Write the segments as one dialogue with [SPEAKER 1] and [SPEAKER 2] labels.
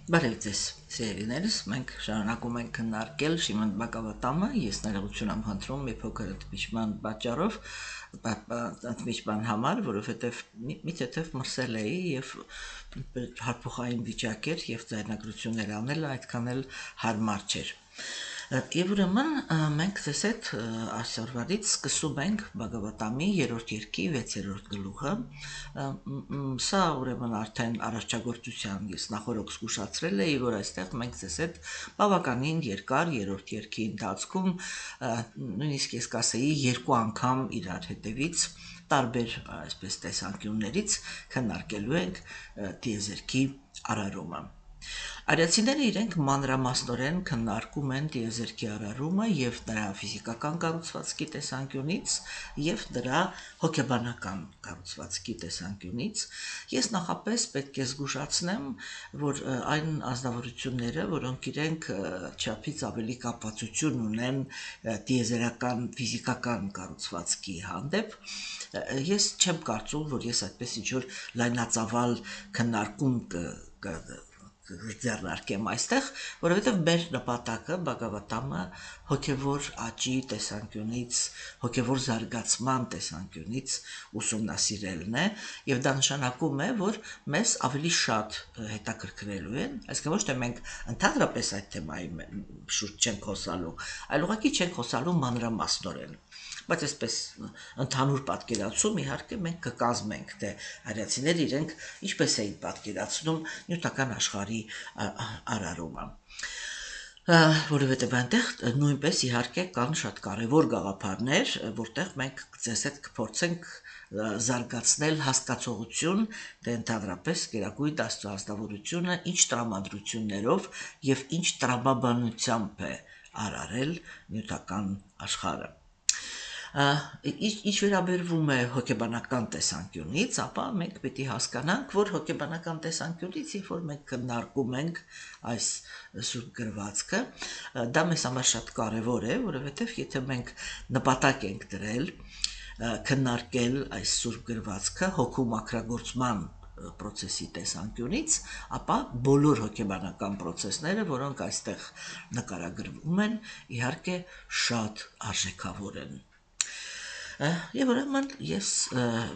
[SPEAKER 1] Բարև ձեզ, սիրելիներս, մենք շարունակում ենք քննարկել Շիմոն Բաղավատամը, ես ներողություն եմ խնդրում մի փոքր ընդմիջման պատճառով, ընդմիջման համար, որովհետև մի թեթև մրսել էի եւ հարփոխային վիճակ էր եւ ձայնագրություններ անելը այդքան էլ հարմար չէր։ Եվ ուրեմն մենք ցես այդ այսօրվանից սկսում ենք Բաղավատամի 3-րդ երկի 6-րդ գլուխը։ Սա ուրեմն արդեն առաջագործության ես նախորդ զգուշացրել էի, որ այստեղ մենք ցես այդ բավականին երկար 3-րդ երկի ընթացքում նույնիսկ ես կասեի երկու անգամ իրար հետևից տարբեր այսպես տեսանկյուններից քննարկելու ենք տիեզերքի արարումը։ Արիացիները իրենք մանրամասնորեն քննարկում են տիեզերքի արարումը եւ նրա ֆիզիկական կառուցվածքի տեսանկյունից եւ նրա հոգեբանական կառուցվածքի տեսանկյունից։ Ես նախապես պետք է զգուշացնեմ, որ այն ազնվորությունները, որոնք իրենք չափից ավելի կապվածություն ունեն տիեզերական ֆիզիկական կառուցվածքի հանդեպ, ես չեմ կարծում, որ ես այդպես ինչ-որ լայնածավալ քննարկում ձեռնարկեմ այստեղ, որովհետև մեր նպատակը Բաղավատամը հոգևոր աճի տեսանկյունից, հոգևոր զարգացման տեսանկյունից ուսումնասիրելն է, եւ դա նշանակում է, որ մեզ ավելի շատ հետաքրքրելու են, այսինքն ոչ թե մենք ընդհանրապես այդ թեմայի շուրջ չենք խոսալու, այլ ուղղակի չենք խոսալու մանրամասնորեն։ Բայց այսպես ընդհանուր պատկերացում իհարկե մենք կկազմենք, թե արիացիները իրենք ինչպես էին պատկերացնում նյութական աշխարհի արարումը։ Որովհետև այնտեղ նույնպես իհարկե կան շատ կարևոր գաղափարներ, որտեղ մենք ցես հետ կփորձենք զարգացնել հասկացողություն, թե ընդհանրապես Գերագույն Աստվածավորությունը ինչ տրամադրություններով եւ ինչ տրամաբանությամբ է արարել նյութական աշխարհը։ Ինչ վերաբերվում է հոգեբանական տեսանկյունից, ապա մենք պետք է հասկանանք, որ հոգեբանական տեսանկյունից, երբ որ մենք քննարկում ենք այս սուրբ գրվածքը, դա մեզ համար շատ կարևոր է, որովհետև եթե մենք նպատակ ենք դրել քննարկել այս սուրբ գրվածքը հոգու մաքրագործման process-ի տեսանկյունից, ապա բոլոր հոգեբանական process-ները, որոնք այստեղ նկարագրվում են, իհարկե շատ արժեքավոր են։ Եվ ուրեմն ես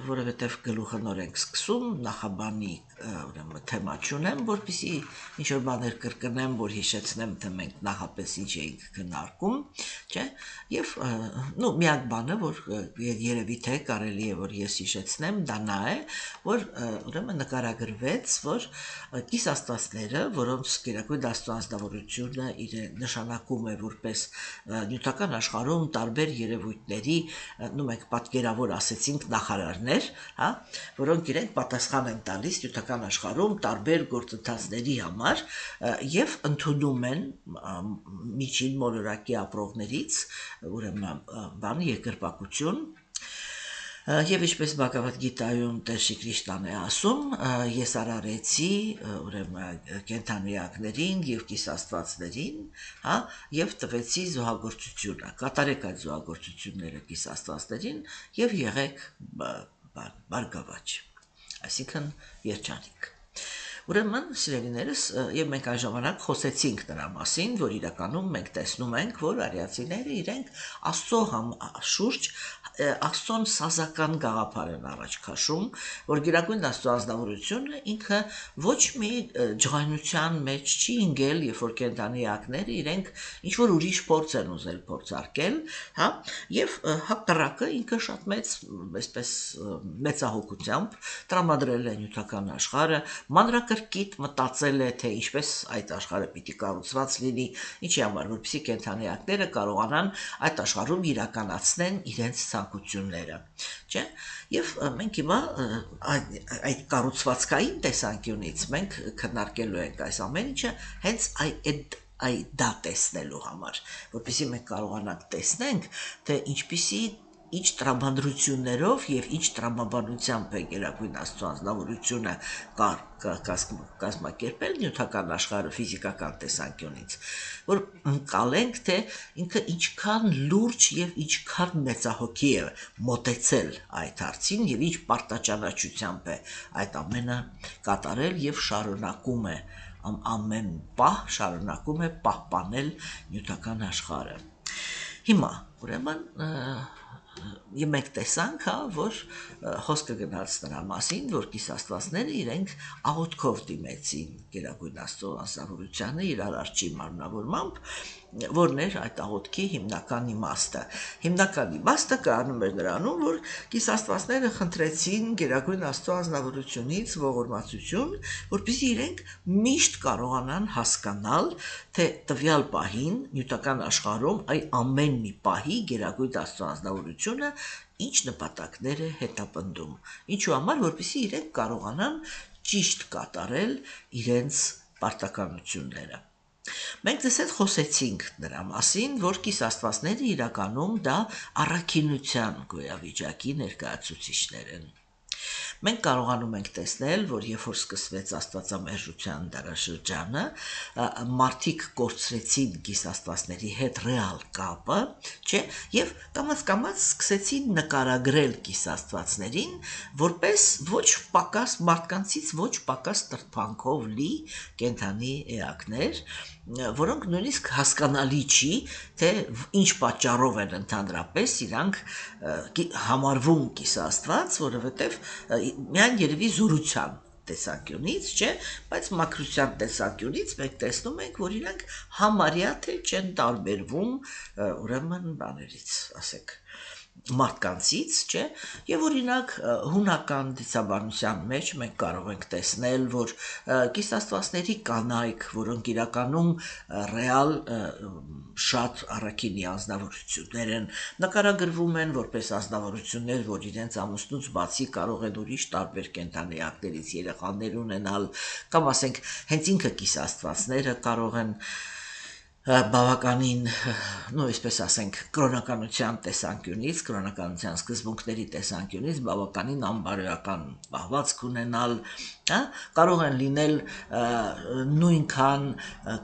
[SPEAKER 1] որովհետև գլուխը նոր ենք սկսում, նախաբանի ուրեմն թեմա չունեմ, որպեսզի ինչ-որ բաներ կրկնեմ, որ հիշեցնեմ, թե մենք նախապես ինչ էինք քննարկում, չէ՞։ Եվ միակ բանը, որ երևի թե կարելի է որ ես հիշեցնեմ, դա նա է, որ ուրեմն նկարագրվեց, որ կիսաստվածները, որոնց Գերագույն Աստվածավորությունը իրեն նշանակում է որպես նյութական աշխարհում տարբեր երևույթների, մենք պատկերավոր ասեցինք նախարարներ, հա, որոնք իրենք պատասխան են տալիս նյութական աշխարհում տարբեր գործընթացների համար եւ ընդունում են միջին մոլորակի ապրողներից, ուրեմն երկրպագություն։ Եվ ինչպես Բաղավատ Գիտայում Տեր Շի Կրիշնան է ասում, ես արարեցի ուրեմն կենդանիակներին եւ կիսաստվածներին, հա, եւ տվեցի զոհագործությունը, կատարեք այդ զոհագործությունները կիսաստվածներին եւ եղեք բարգավաճ, այսինքն երջանիկ։ Ուրեմն սիրելիներս, եւ մենք այն ժամանակ խոսեցինք նրա մասին, որ իրականում մենք տեսնում ենք, որ արիացիները իրենք Աստծո շուրջ Աստծոն սազական գաղափար են առաջ քաշում, որ Գերագույն Աստվածավորությունը ինքը ոչ մի ջղայնության մեջ չի ընկել, երբ որ կենդանիակները իրենք ինչ որ ուրիշ փորձ են ուզել փորձարկել, հա, եւ հակառակը ինքը շատ մեծ, այսպես մեծահոգությամբ տրամադրել է նյութական աշխարհը, մանրակրկիտ մտածել է, թե ինչպես այդ աշխարհը պիտի կառուցված լինի, ինչի համար, որպեսզի կենդանիակները կարողանան այդ աշխարհում իրականացնեն իրենց ցանկությունները, չէ՞։ Եվ մենք հիմա այդ կառուցվածքային տեսանկյունից մենք քննարկելու ենք այս ամեն ինչը հենց այդ դա տեսնելու համար, որպեսզի մենք կարողանանք տեսնենք, թե ինչ տրամադրություններով եւ ինչ տրամաբանությամբ է Գերագույն Աստվածավորությունը կազմակերպել նյութական աշխարհը ֆիզիկական տեսանկյունից, որ ընկալենք, թե ինքը ինչքան լուրջ եւ ինչքան մեծահոգի է մոտեցել այդ հարցին եւ ինչ պարտաճանաչությամբ է այդ ամենը կատարել եւ շարունակում է ամեն պահ շարունակում է պահպանել նյութական աշխարհը։ Հիմա, ուրեմն, մենք տեսանք, որ խոսքը գնաց նրա մասին, որ կիսաստվածները իրենք աղոթքով դիմեցին Գերագույն Աստծո անձնավորությանը իր արարչի մարմնավորմամբ, որն էր այդ աղոթքի հիմնական իմաստը։ Հիմնական իմաստը կայանում էր նրանում, որ կիսաստվածները խնդրեցին Գերագույն Աստծո անձնավորությունից ողորմածություն, որպեսզի իրենք միշտ կարողանան հասկանալ, թե տվյալ պահին նյութական աշխարհում այ ամեն մի պահի Գերագույն Աստծո անձնավորությունը ինչ նպատակներ է հետապնդում։ Ինչու համար, որպեսզի իրենք կարողանան ճիշտ կատարել իրենց պարտականությունները։ Մենք դες խոսեցինք նրա մասին, որ կիսաստվածները իրականում դա առաքինության գոյավիճակի ներկայացուցիչներ են։ Մենք կարողանում ենք տեսնել, որ երբ որ սկսվեց Աստվածամերժության դարաշրջանը, մարդիկ կորցրեցին կիսաստվածների հետ ռեալ կապը, չէ, եւ կամաց-կամաց սկսեցին նկարագրել կիսաստվածներին որպես ոչ պակաս մարդկանցից ոչ պակաս տրտմունքով լի կենդանի էակներ, որոնք նույնիսկ հասկանալի չի, թե ինչ պատճառով են ընդհանրապես իրանք համարվում կիսաստված, որովհետև միայն երևի զորության տեսանկյունից, չէ, բայց մաքրության տեսանկյունից մենք տեսնում ենք, որ իրանք համարյա թե չեն տարբերվում, ուրեմն բաներից, ասեք, մարդկանցից, չէ, եւ օրինակ հունական դիցաբանության մեջ մենք կարող ենք տեսնել, որ կիսաստվածների կանայք, որոնք իրականում ռեալ շատ առաքինի անձնավորություններ են, նկարագրվում են որպես անձնավորություններ, որ իրենց ամուսնուց բացի կարող են ուրիշ տարբեր կենդանիակներից երեխաներ ունենալ, կամ ասենք հենց ինքը կիսաստվածները կարող են բավականին, այսպես ասենք, կրոնականության տեսանկյունից, կրոնականության սկզբունքների տեսանկյունից բավականին անբարոյական պահվածք ունենալ, կարող են լինել նույնքան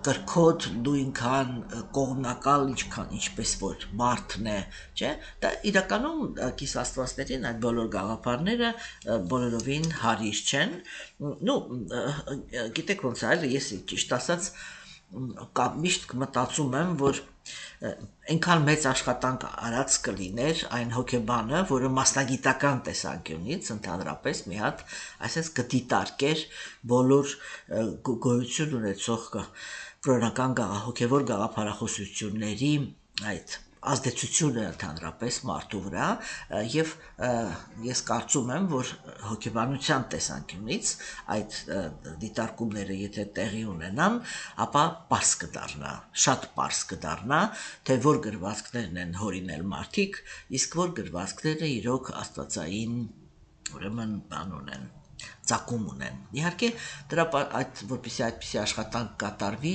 [SPEAKER 1] կրքոտ, նույնքան կողմնակալ, ինչպես որ մարդն է, չէ, դա իրականում կիսաստվածներին այդ բոլոր գաղափարները բոլորովին հարիր չեն, գիտեք ոնց է, ես ճիշտ ասած միշտ մտածում եմ, որ այնքան մեծ աշխատանք արած կլիներ այն հոգեբանը, որը մասնագիտական տեսանկյունից ընդհանրապես մի հատ, այսպես կդիտարկեր բոլոր գոյություն ունեցող կրոնական հոգևոր գաղափարախոսությունների այդ ազդեցությունը ընդհանրապես մարդու վրա եւ ես կարծում եմ, որ հոգեբանության տեսանկյունից այդ դիտարկումները եթե տեղի ունենան, ապա պարզ կդառնա, շատ պարզ կդառնա, թե որ գրվածքներն են հորինել մարդիկ, իսկ որ գրվածքները իրոք աստվածային, ուրեմն բան ունեն, ծագում ունեն։ Իհարկե, որպեսզի այդպիսի աշխատանք կատարվի,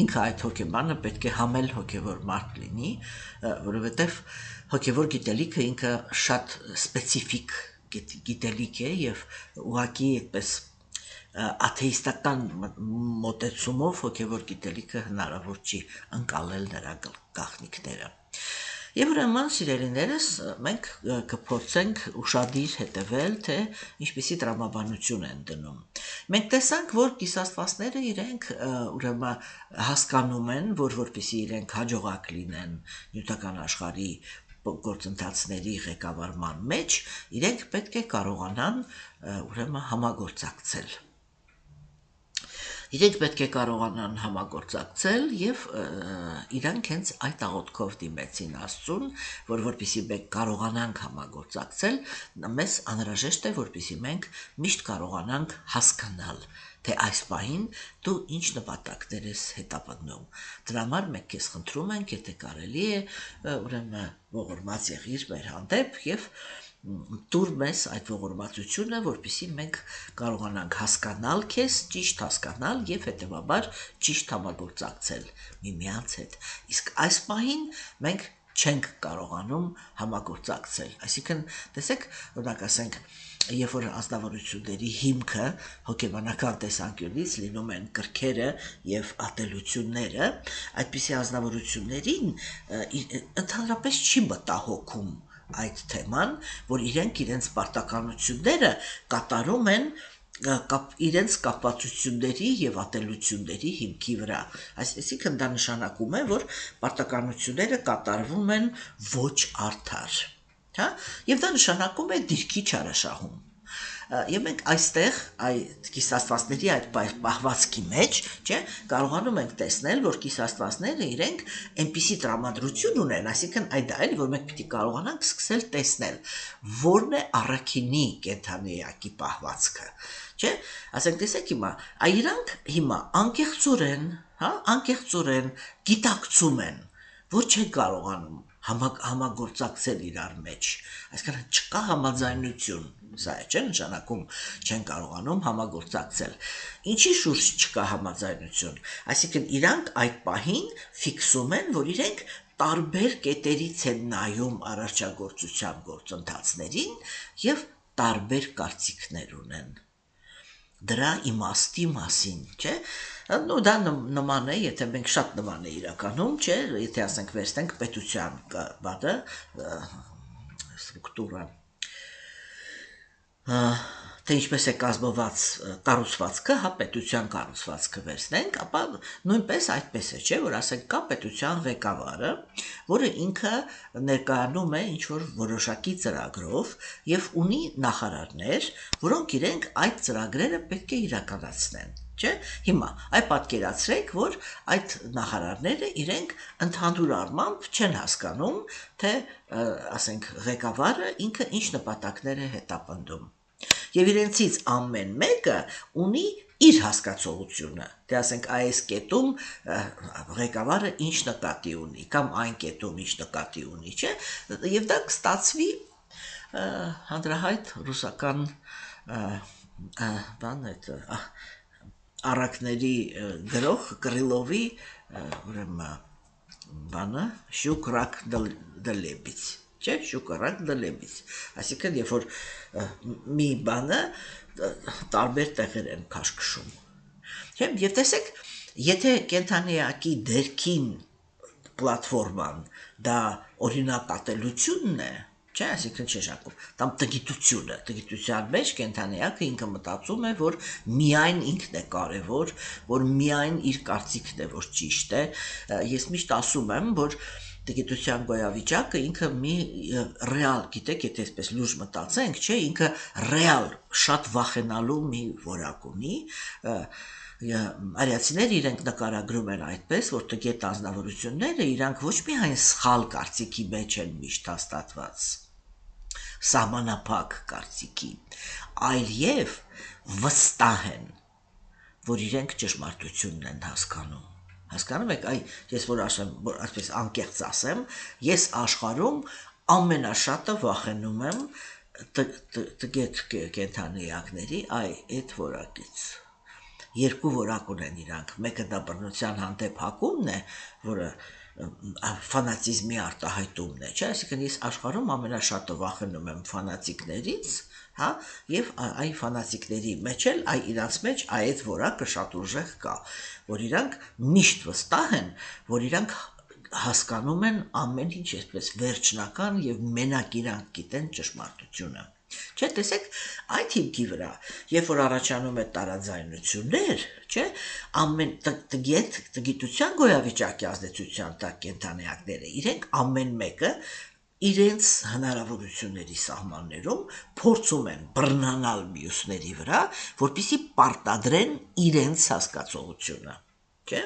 [SPEAKER 1] ինքը այդ հոգեբանը պետք է համել հոգևոր մարդ լինի, որովհետև հոգևոր գիտելիքը ինքը շատ սպეციფიկ գիտելիք է եւ ուղղակի այդպես աթեիստական մոտեցումով հոգևոր գիտելիքը հնարավոր չի ընկալել նրա գաղտնիքները։ Եվ ուրեմն, սիրելիներս, մենք կփորձենք ուշադիր հետևել, թե ինչպիսի տրամաբանություն են դնում։ Մենք տեսանք, որ կիսաստվածները իրենք ուրեմն հասկանում են, որ որպեսզի իրենք հաջողակ լինեն նյութական աշխարհի գործընթացների ղեկավարման մեջ, իրենք պետք է կարողանան ուրեմն համագործակցել։ Իրենք պետք է կարողանան համագործակցել եւ իրանք հենց այդ աղոթքով դիմեցին Աստծուն, որպեսզի մենք կարողանանք համագործակցել, մեզ անհրաժեշտ է, որպեսզի մենք միշտ կարողանանք հասկանալ, թե այս պահին դու ինչ նպատակներ ես հետապնդում։ Դրա համար մենք քեզ խնդրում ենք, եթե կարելի է, ուրեմն ողորմած եղիր մեր հանդեպ եւ դուր մեզ այդ ողորմածությունը, որպեսզի մենք կարողանանք հասկանալ քեզ, ճիշտ հասկանալ եւ հետեւաբար ճիշտ համագործակցել միմյանց հետ։ Իսկ այս պահին մենք չենք կարողանում համագործակցել։ Այսինքն, տեսեք, օրինակ ասենք, երբ որ ազնվորությունների հիմքը հոգեբանական տեսանկյունից լինում են կրքերը եւ ատելությունները, այդպիսի ազնվորություններին ընդհանրապես չի մտահոգում այդ թեման, որ իրենք իրենց պարտականությունները կատարում են իրենց կապվածությունների եւ ատելությունների հիմքի վրա։ Այսինքն դա նշանակում է, որ պարտականությունները կատարվում են ոչ արդար, հա, եւ դա նշանակում է դիրքի չարաշահում։ Եվ մենք այստեղ այդ կիսաստվածների այդ պահվածքի մեջ, չէ, կարողանում ենք տեսնել, որ կիսաստվածները իրենք այնպիսի տրամադրություն ունեն, այսինքն այդ դա էլի, որ մենք պիտի կարողանանք սկսել տեսնել, որն է առաքինի կենդանի էակի պահվածքը, չէ, ասենք տեսեք իրանք հիմա անկեղծորեն, հա, անկեղծորեն գիտակցում են, որ չեն կարողանում համագործակցել իրար մեջ, այսինքն չկա համաձայնություն, սա է, չէ, նշանակում չեն կարողանում համագործակցել։ Ինչի շուրջ չկա համաձայնություն, այսինքն իրանք այդ պահին ֆիքսում են, որ իրենք տարբեր կետերից են նայում արարչագործության գործընթացներին եւ տարբեր կարծիքներ ունեն դրա իմաստի մասին, չէ, նո դա նման է, եթե մենք շատ նման է իրականում, չէ, եթե ասենք վերցնենք պետության բանը, ստրուկտուրա, թե ինչպես է կազմված կառուցվածքը, հա, պետության կառուցվածքը վերցնենք, ապա նույնպես այդպես է, չէ, որ ասենք կա պետության ղեկավարը, որը ինքը ներկայանում է ինչ-որ որոշակի ծրագրով եւ ունի նախարարներ, որոնք իրենք այդ ծրագրերը պետք է իրականացնեն, չէ, հիմա այ պատկերացրեք, որ այդ նախարարները իրենք ընդհանուր առմամբ չեն հասկանում, թե ասենք ղեկավարը ինքը ինչ նպատակներ է հետապնդում։ Եվ իրենցից ամեն մեկը ունի իր հասկացողությունը, թե ասենք այս կետում ղեկավարը ինչ նկատի ունի, կամ այն կետում ինչ նկատի ունի, չէ, եւ դա կստացվի հանրահայտ ռուսական բան այդ առակների գրող Կրիլովի ուրեմն բանը շուկրակ դլեբից, չէ, շուկրակ դլեբից, այսինքն երբ որ մի բանը տարբեր տեղեր են քաշքշում, չէ, եւ տեսեք, եթե կենդանի էակի դերքին պլատֆորման դա օրինակ ատելությունն է, չէ, այսինքն չեշակում, կամ տգիտությունը, տգիտության մեջ կենդանի էակը ինքը մտածում է, որ միայն ինքն է կարևոր, որ միայն իր կարծիքն է, որ ճիշտ է, ես միշտ ասում եմ, որ տգիտության գոյավիճակը ինքը մի ռեալ, գիտեք, եթե այսպես լուրջ մտածենք, չէ, ինքը ռեալ, շատ վախենալու մի որակ ունի, արիացիները իրենք նկարագրում են այդպես, որ տգետ անձնավորությունները իրանք ոչ միայն սխալ կարծիքի մեջ են միշտ հաստատված, սահմանափակ կարծիքի, այլ եւ վստահ են, որ իրենք ճշմարտությունն են հասկանում։ Հասկանում եք, ես որ ասեմ, որ այսպես անկեղծ ասեմ, ես աշխարհում ամենաշատը վախենում եմ տգետ կենդանի էակների այդ որակից։ Երկու որակ ունեն իրանք, մեկը դա բռնության հանդեպ հակումն է, որը ֆանատիզմի արտահայտումն է, չէ, այսինքն ես աշխարհում ամենաշատը վախենում եմ ֆանատիկներից, հա, եւ այ ֆանատիկների մեջ էլ իրանց մեջ այդ որակը շատ ուժեղ կա, որ իրանք միշտ վստահ են, որ իրանք հասկանում են ամեն ինչ այսպես վերջնական եւ մենակ իրանք գիտեն ճշմարտությունը։ Չէ, տեսեք, այդ հիմքի վրա, երբ որ առաջանում է տարաձայնություններ, չէ, ամեն տգիտության գոյավիճակի ազդեցության տակ կենդանի էակները, իրենք ամեն մեկը իրենց հնարավորությունների սահմաններում փորձում են բռնանալ մյուսների վրա, որպեսզի պարտադրեն իրենց հասկացողությունը, չէ։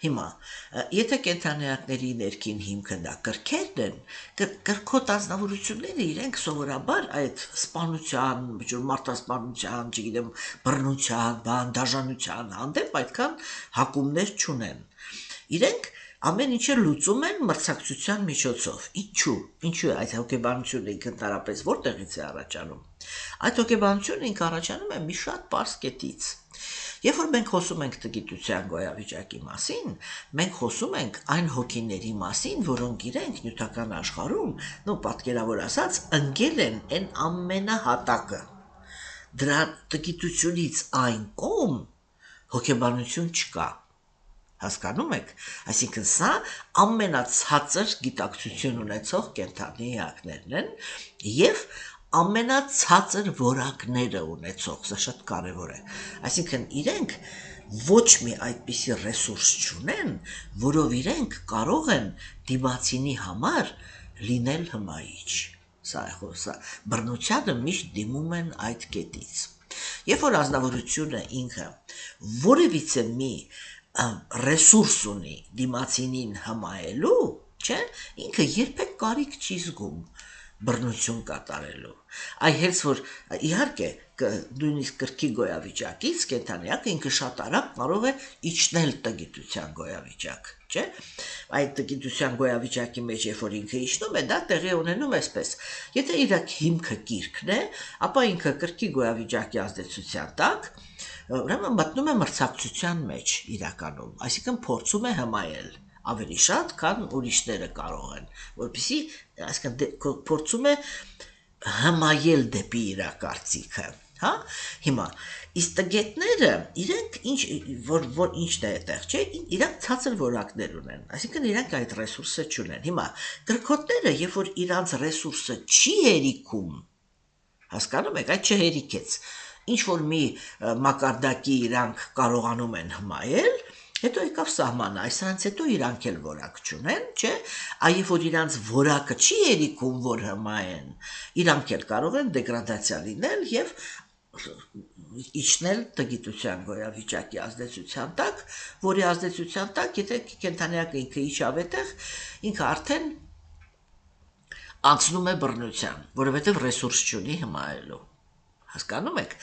[SPEAKER 1] Հիմա, եթե կենդանիակների ներքին հիմքը դա կրքերն են, կրքոտ ազնվորությունները իրենք սովորաբար այդ սպանության, մարդասպանության, չգիտեմ, բռնության, դաժանության հանդեպ այդքան հակումներ չունեն։ Իրենք ամեն ինչը լուծում են մրցակցության միջոցով։ Ինչու է այդ հոգեբանությունը ինքը ընդհանրապես որտեղից է առաջանում։ Այդ հոգեբանությունը ինքը առաջանում է մի շատ պարզ կետից։ Երբ որ մենք խոսում ենք տգիտության գոյավիճակի մասին, մենք խոսում ենք այն հոգիների մասին, որոնք իրենք նյութական աշխարհում, պատկերավոր ասած, ընկել են այն ամենահատակը։ Դրա տգիտությունից այն կողմ հոգեբանություն չկա։ Հասկանում եք, այսինքն սա ամենացածր գիտակցություն ունեցող կենդանի էակներն են եւ ամենացածր որակները ունեցող, սա շատ կարևոր է, այսինքն իրենք ոչ մի այդպիսի ռեսուրս չունեն, որով իրենք կարող են դիմացինի համար լինել հմայիչ, սա բռնությանը միշտ դիմում են այդ կետից, երբ որ ազնվորությունը ինքը որևիցե մի ռեսուրս ունի դիմացինին հմայելու, չէ, ինքը երբեք կարիք չի զգում բռնություն կատարելու, այ հենց որ իհարկե նույնիսկ կրքի գոյավիճակից կենդանիակը ինքը շատ արագ կարող է իջնել տգիտության գոյավիճակ, չէ, այդ տգիտության գոյավիճակի մեջ երբ որ ինքը իջնում է, դա տեղի ունենում այսպես, եթե իր հիմքը կիրքն է, ապա ինքը կրքի գոյավիճակի ազդեցության տակ, ուրեմն մտնում է մրցակցության մեջ իրականում, այսինքն փորձում է հմայել ավելի շատ, քան ուրիշները կարող են, որպեսզի, այսինքն փորձում է հմայել դեպի իր կարծիքը, հա, հիմա, իսկ տգետները, իրենք ինչն է այդտեղ, չէ, իրանք ցածր որակներ ունեն, այսինքն իրանք այդ ռեսուրսը չունեն, հիմա, կրքոտները, երբ որ իրանց ռեսուրսը չի հերիքում, հասկանում եք, այդ չհերիքեց, ինչ որ մի մակարդակի իրանք կարողանում են հմայել, հետո եկավ սահմանը, այսրանց հետո իրանք էլ որակ չունեն, չէ, այև որ իրանց որակը չի երիքում, որ հմայեն, իրանք էլ կարող են դեգրադացիա լինել և իջնել տգիտության գոյավիճակի ազդեցության տակ, որի ազդեցության տակ, եթե կենդանիակը ինքը իջավ այդտեղ, ինքը արդեն անցնում է բռնության, որովհետև ռեսուրս չունի հմայելու, հասկանում եք,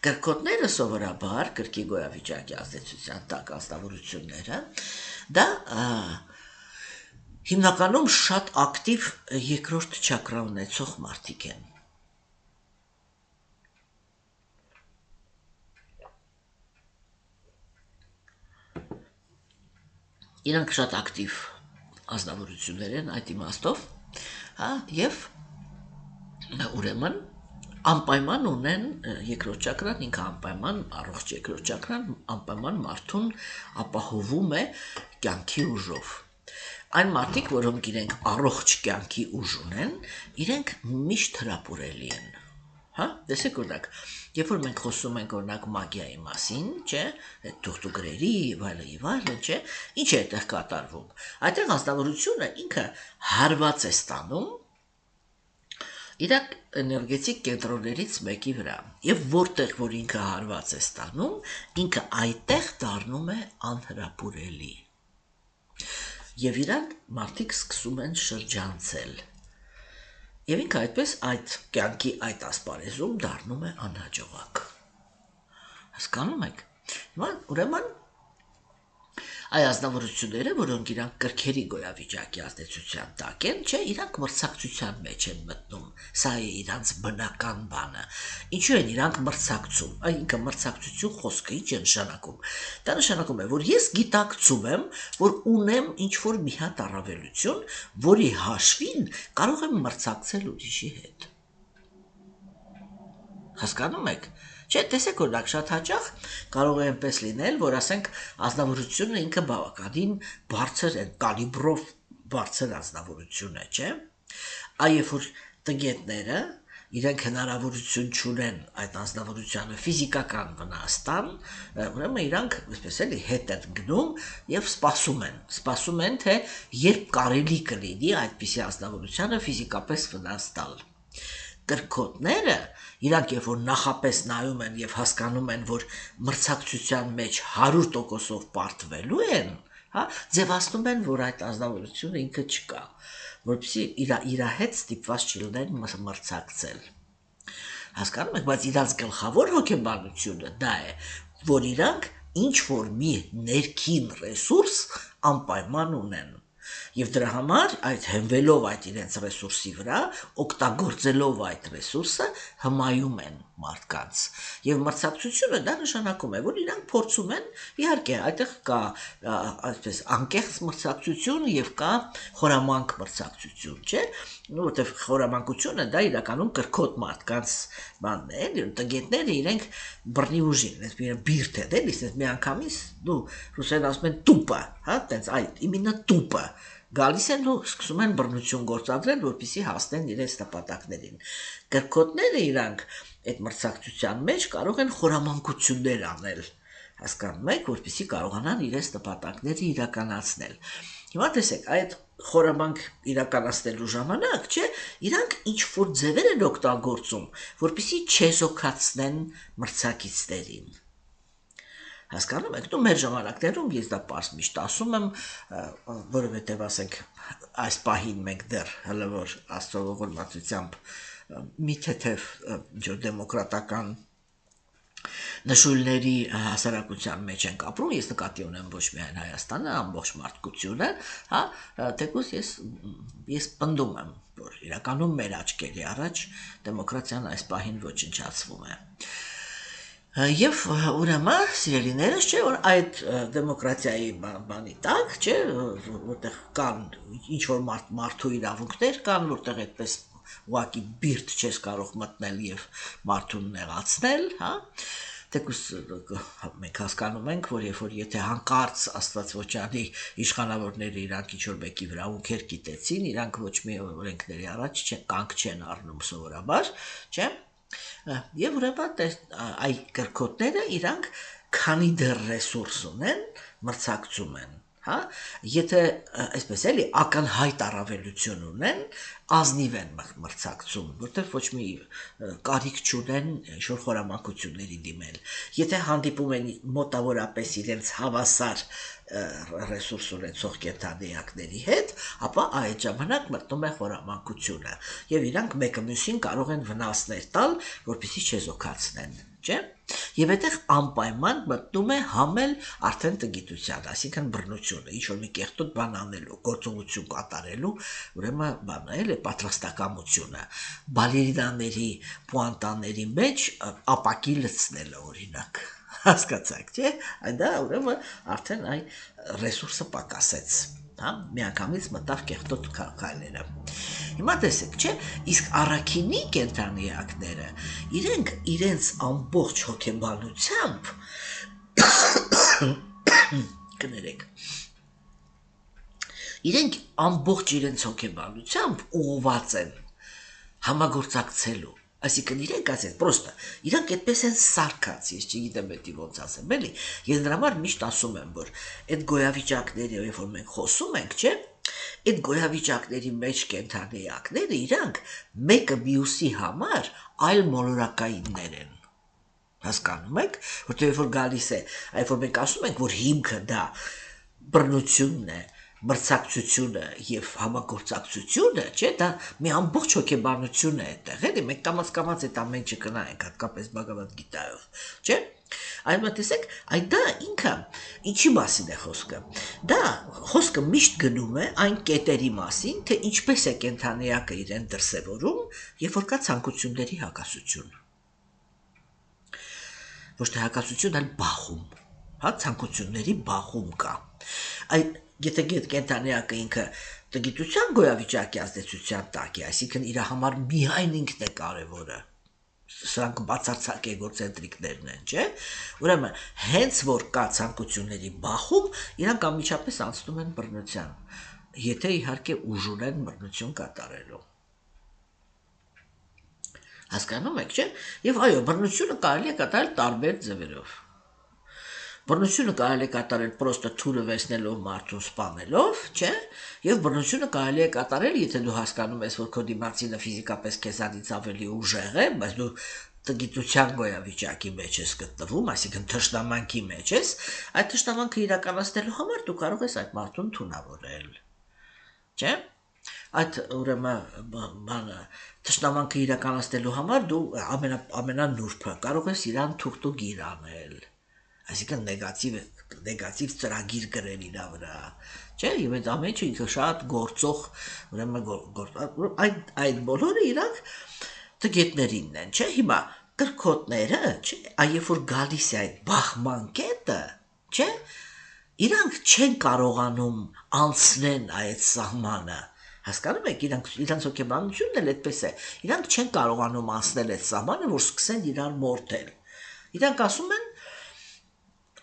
[SPEAKER 1] կրքոտները սովորաբար, կրքի գոյավիճակի ազդեցության տակ ազնվորությունները, դա հիմնականում շատ ակտիվ երկրորդ չակրա ունեցող մարդիկ են, իրանք շատ ակտիվ ազնվորություններ են այդ իմաստով, և ուրեմն անպայման ունեն երկրորդ չակրան, ինքը անպայման առողջ երկրորդ չակրան, անպայման մարդուն ապահովում է կյանքի ուժով, այն մարդիկ, որոնք իրենք առողջ կյանքի ուժ ունեն, իրենք միշտ հրապուրելի են, տեսեք օրինակ, երբ որ մենք խոսում ենք օրինակ մագիայի մասին, չէ, թուղթուգրերի և այլն, չէ, ինչ է այդտեղ կատարվում, այդտեղ ազնվորությունը ինքը հարված է ստանում իր էներգետիկ կենտրոններից մեկի վրա, և որտեղ որ ինքը հարված է ստանում, ինքը այդտեղ դառնում է անհրապուրելի, և իրան մարդիկ սկսում են շրջանցել, և ինքը այդպես այդ կյանքի այդ ասպարեզում դառնում է անհաջողակ, հասկանում եք, ուրեմն այ ազնվորությունները, որոնք իրանք կրքերի գոյավիճակի ազդեցության տակ են, չէ, իրանք մրցակցության մեջ են մտնում, սա է իրանք բնական բանը, ինչու են իրանք մրցակցում, ինքը մրցակցություն խոսքը ինչ է նշանակում, դա նշանակում է, որ ես գիտակցում եմ, որ ունեմ ինչ-որ մի հատ առավելություն, որի հաշվին կարող եմ մրցակցել ուրիշի հետ, հասկանում եք, չէ, տեսեք օրինակ շատ հաճախ կարող է այնպես լինել, որ ասենք ազնվորությունը ինքը բավականին բարձր է, կալիբրով բարձր ազնվորություն է, չէ, այև որ տգետները իրենք հնարավորություն չունեն այդ ազնվորությանը ֆիզիկական վնաստան, ուրեմն իրանք այսպես էլի հետ են գնում և սպասում են, թե երբ կարելի կլինի այդպիսի ազնվորությանը ֆիզիկապես վնաս տալ, կրքոտները իրանք երբ որ նախապես նայում են և հասկանում են, որ մրցակցության մեջ 100%-ով պարտվելու են, ձևացնում են, որ այդ ազնվորությունը ինքը չկա, որպեսզի իր հետ ստիպված չլինեն մրցակցել, հասկանում եք, բայց իրանց գլխավոր հոգեբանությունը դա է, որ իրանք ինչ-որ մի ներքին ռեսուրս անպայման ունեն, և դրա համար այդ հենվելով այդ իրենց ռեսուրսի վրա, օգտագործելով այդ ռեսուրսը հմայում են մարդկանց եւ մրցակցությունը դա նշանակում է որ իրանք փորձում են իհարկե այդտեղ կա այսպես անկեղծ մրցակցություն եւ կա խորամանկ մրցակցություն չէ որովհետեւ խորամանկությունը դա իրականում կրկոտ մարդկանց բանն է տգետները իրենք բռնի ուժին այսպես բիրտ է դե միանգամից դու ռուսերեն ասում են տուպա հա տենց այդ իմենա տուպա գալիս են ու սկսում են բռնություն գործադրել, որպեսզի հասնեն իրենց նպատակներին։ Կրկոտները իրանք այդ մրցակցության մեջ կարող են խորամանկություններ անել, հասկանում եք, որպեսզի կարողանան իրենց նպատակները իրականացնել։ Հիմա տեսեք, այդ խորամանկ իրականացնելու ժամանակ, չէ, իրանք ինչ-որ ձևեր են օգտագործում, որպեսզի չեզոքացնեն մրցակիցներին։ Հասկանում եք, դու մեր ժամանակներում ես դա պարզ միշտ ասում եմ, որովհետև ասենք այս պահին մենք դեռ հələ որ Աստծո ողորմածությամբ մի թեթև դեմոկրատական նշույլների հասարակության մեջ ենք ապրում, ես նկատի ունեմ ոչ միայն Հայաստանը, ամբողջ մարդկությունը, հա, թեկուզ ես պնդում եմ, որ իրականում մեր աչքերի առաջ դեմոկրատիան այս պահին ոչնչացվում է։ Եվ ուրեմն սիրելիներս չէ որ այդ դեմոկրատիայի բանի տակ չէ որտեղ կան ինչ որ մարդու իրավունքներ կան որտեղ այդպես ուղղակի բիրտ չես կարող մտնել եւ մարդուն նեղացնել հա թեկուզ մենք հասկանում ենք որ երբ որ եթե հանկարծ Աստվածոչանի իշխանավորները իրանք ինչ որ մեկի վրա ունքեր կիտեցին իրանք ոչ մի օրենքների առաջ կանգ չեն առնում սովորաբար չէ Եվ ուրեմն այ կրկոտները իրանք քանի դեռ ռեսուրս ունեն, մրցակցում են, հա, եթե այսպես էլի ակնհայտ առավելություն ունեն, ազնիվ են մրցակցում, որտեղ ոչ մի կարիք չունեն ինչ-որ խորամանկությունների դիմել։ Եթե հանդիպում են մոտավորապես իրենց հավասար ռեսուրս ունեցող կենդանիակների հետ, ապա այդ ժամանակ մտնում է խորամանկությունը եւ իրանք մեկը մյուսին կարող են վնասներ տալ, որպեսզի չեզոքացնեն, չէ՞։ Եվ այդտեղ անպայման մտնում է համել արդեն տգիտության, այսինքն բռնությունը, ինչ որ մի կեղտոտ բան անելու, գործողություն կատարելու, ուրեմն բանը էլ է պատրաստակամությունը, բալերինաների, պուանտաների մեջ ապակի լցնելը օրինակ, հասկացաք, չէ՞, դա ուրեմն արդեն այ ռեսուրսը պակասեց, հա, միանգամից մտավ կեղտոտ քայլերը։ Հիմա տեսեք, չէ, իսկ առաքինի կենդանիակները իրենք իրենց ամբողջ հոգեբանությամբ կներեք իրենք ամբողջ իրենց հոգեբանությամբ ուղղված են համագործակցելու Այսինքն իրենք ասեն, պրոստը, իրանք այդպես են սարքած, ես չգիտեմ էդի ոնց ասեմ, էլի, ես դրա համար միշտ ասում եմ, որ այդ գոյավիճակների, երբ որ մենք խոսում ենք, չէ, այդ գոյավիճակների մեջ կենդանիակները իրանք մեկը մյուսի համար այլ մոլորակայիններ են։ Հասկանում եք, որտեղ երբ որ գալիս է, այլ որ մենք ասում ենք, որ հիմքը դա բռնությունն է, մրցակցությունը եւ համագործակցությունը, չէ, դա մի ամբողջ հոգեբանություն է այդտեղ, էլի, մենք կամաց այդ ամեն ինչը կնայենք, հատկապես Բhagavad Gita-ով, չէ։ Այլմա տեսեք, այդ դա ինքը ինչի մասին է խոսքը։ Դա խոսքը միշտ գնում է այն կետերի մասին, թե ինչպես է կենդանիակը իրեն դրսևորում, երբ որ կա ցանկությունների հակասություն։ Ոչ թե հակասություն, այլ բախում, հա, ցանկությունների բախում կա։ Այդ Եթե կենդանիակը ինքը տգիտության գոյավիճակի ազդեցության տակ է, այսինքն իր համար միայն ինքն է կարևորը, սրանք բացարձակ էգոցենտրիկներն են, չէ՞։ Ուրեմն, հենց որ կա ցանկությունների բախում, իրանք անմիջապես անցնում են բռնության, եթե իհարկե ուժ ունեն բռնություն կատարելու։ Հասկանում եք, չէ՞։ Եվ այո, բռնությունը կարելի է կատարել տարբեր ձևերով։ Բռնությունը կարելի է կատարել պրոստը թուրը վերցնելով մարդուն սպանելով, չէ՞, եւ բռնությունը կարելի է կատարել, եթե դու հասկանում ես, որ քո դիմացինը ֆիզիկապես քեզանից ավելի ուժեղ է, բայց դու տգիտության գոյավիճակի մեջ ես գտնվում, այսինքն թշնամանքի մեջ ես, այդ թշնամանքը իրականացնելու համար դու կարող ես այդ մարդուն թունավորել, չէ՞։ Այդ ուրեմն բանը թշնամանքը իրականացնելու համար դու ամենանուրբը կարող ես իրան թուղթուգիր անել Այսինքն նեգատիվ ծրագիր գրել իր վրա, չէ՞, եւ այդ ամեն ինչը ինքը շատ գործող, ուրեմն այդ բոլորը իրանք տգետներինն են, չէ՞։ Հիմա կրկոտները, չէ, այև որ գալիս է այդ բախման կետը, չէ, իրանք չեն կարողանում անցնեն այդ սահմանը, հասկանում եք, իրանք հոգեբանությունն էլ այդպես է, իրանք չեն կարողանում անցնել այդ սահմանը, որ սկսեն իրար մորթել, իրանք ասում են,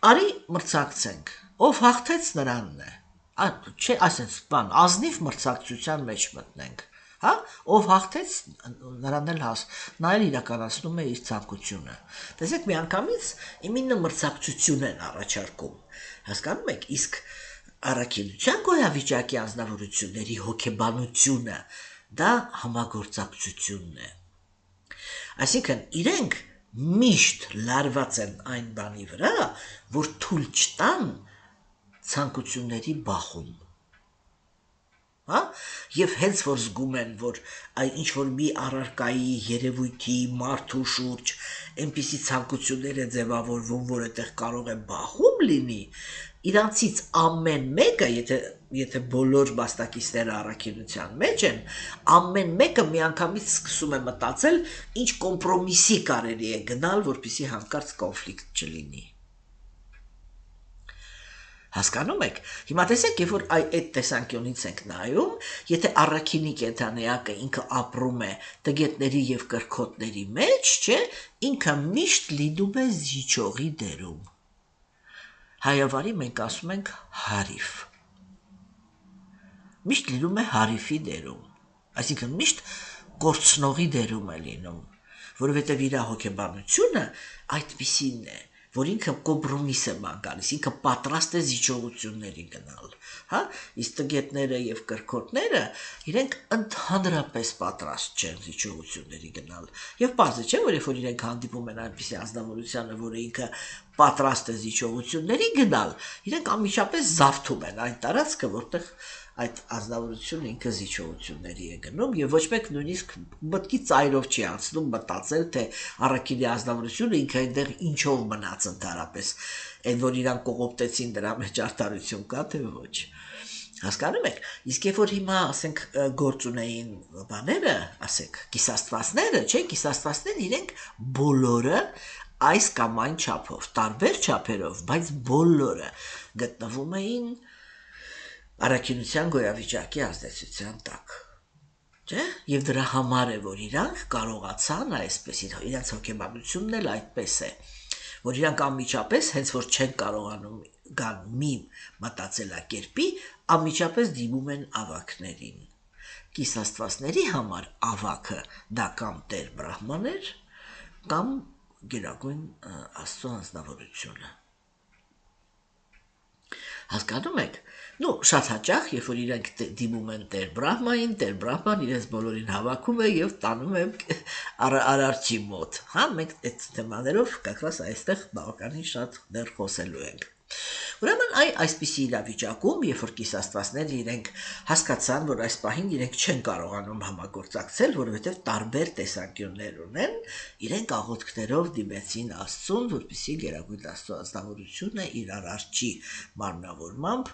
[SPEAKER 1] արի մրցակցենք, ով հաղթեց նրանն է, չէ, ասենց բան, ազնիվ մրցակցության մեջ մտնենք, հա, ով հաղթեց նրան էլ նա էլ իրականացնում է իր ցանկությունը։ Տեսեք, միանգամից իմինը մրցակցություն են առաջարկում։ Հասկանում եք, իսկ առաքելության գոյավիճակի անձնավորությունների հոգեբանությունը դա համագործակցությունն է։ Այսինքն իրենք միշտ լարված են այն բանի վրա, որ թույլ չտան ցանկությունների բախում։ Հա, եւ հենց որ զգում են, որ ինչ որ մի առարկայի երևույթի մարդու շուրջ այնպիսի ցանկություններ է ձևավորվում, որ այդտեղ կարող է բախում լինի, իրանցից ամեն մեկը, եթե բոլոր մասնակիցները առաքելության մեջ են, ամեն մեկը միանգամից սկսում է մտածել, ինչ կոմպրոմիսի կարելի է գնալ, որպեսզի հանկարծ կոնֆլիկտ չլինի։ Հասկանում եք, հիմա տեսեք, երբ որ այդ տեսանկյունից ենք նայում, եթե առաքինի կենդանիակը ինքը ապրում է տգետների եւ կրքոտների մեջ, չէ, ինքը միշտ լինում է զիջողի դերում։ Հայավարի մենք ասում ենք հարիվ։ Միշտ լինում է հարիվի դերում, այսինքն միշտ կորցնողի դերում է լինում, որովհետեւ իր հոգեբանությունը այդպիսին է, որ ինքը կոմպրոմիս է ման գալիս, ինքը պատրաստ է զիջողությունների գնալ, հա, իսկ տգետները եւ կրքոտները իրենք ընդհանրապես պատրաստ չեն զիջողությունների գնալ։ Եվ բարձր չէ, որ երբ որ իրենք հանդիպում են այնպիսի ազնվորությանը, որը ինքը պատրաստ է զիջողությունների գնալ, իրենք անմիջապես զավթում են այն տարածքը, որտեղ այդ ազնվորությունը ինքը զիջողությունների է գնում եւ ոչ մեկ նույնիսկ մտքի ծայրով չի անցնում մտածել, թե առաքինի ազնվորությունը ինքը այնտեղ ինչով մնաց ընդհանրապես, այն որ իրան կողոպտեցին դրա մեջ արդարություն կա թե ոչ։ Հասկանում եք, իսկ երբ որ հիմա ասենք գործ ունեին բաները, ասենք կիսաստվածները, չէ, կիսաստվածները իրենք բոլորը այս կամ այն չափով, տարբեր չափերով, բայց բոլորը գտնվում էին առաքինության գոյավիճակի ազդեցության տակ, չէ, եւ դրա համար է, որ իրանք կարողացան այսպես, իրանք հոգեբանությունն էլ այդպես է, որ իրանք անմիջապես, հենց որ չեն կարողանում գան մի մտածելակերպի, անմիջապես դիմում են ավակներին։ Կիսաստվածների համար ավակը դա կամ Տեր Բրահման էր, կամ գերագույն Աստծո անձնավորությունը։ Հասկանում եք, շատ հաճախ, երբ որ իրենք դիմում են Տեր Բրահմային, Տեր Բրահման իրենց բոլորին հավաքում է եւ տանում է Արարչի մոտ։ Հա, մենք այդ թեմաներով կակրաս այստեղ բավականին շատ դեռ խոսելու ենք։ Ուրեմն այսպիսի իրավիճակում, երբ որ կիսաստվածները իրենք հասկացան, որ այս պահին իրենք չեն կարողանում համագործակցել, որովհետև տարբեր տեսանկյուններ ունեն, իրենք աղոթքներով դիմեցին Աստծուն, որպեսզի գերագույն Աստծո ազնվորությունը իր Արարչի մարմնավորմամբ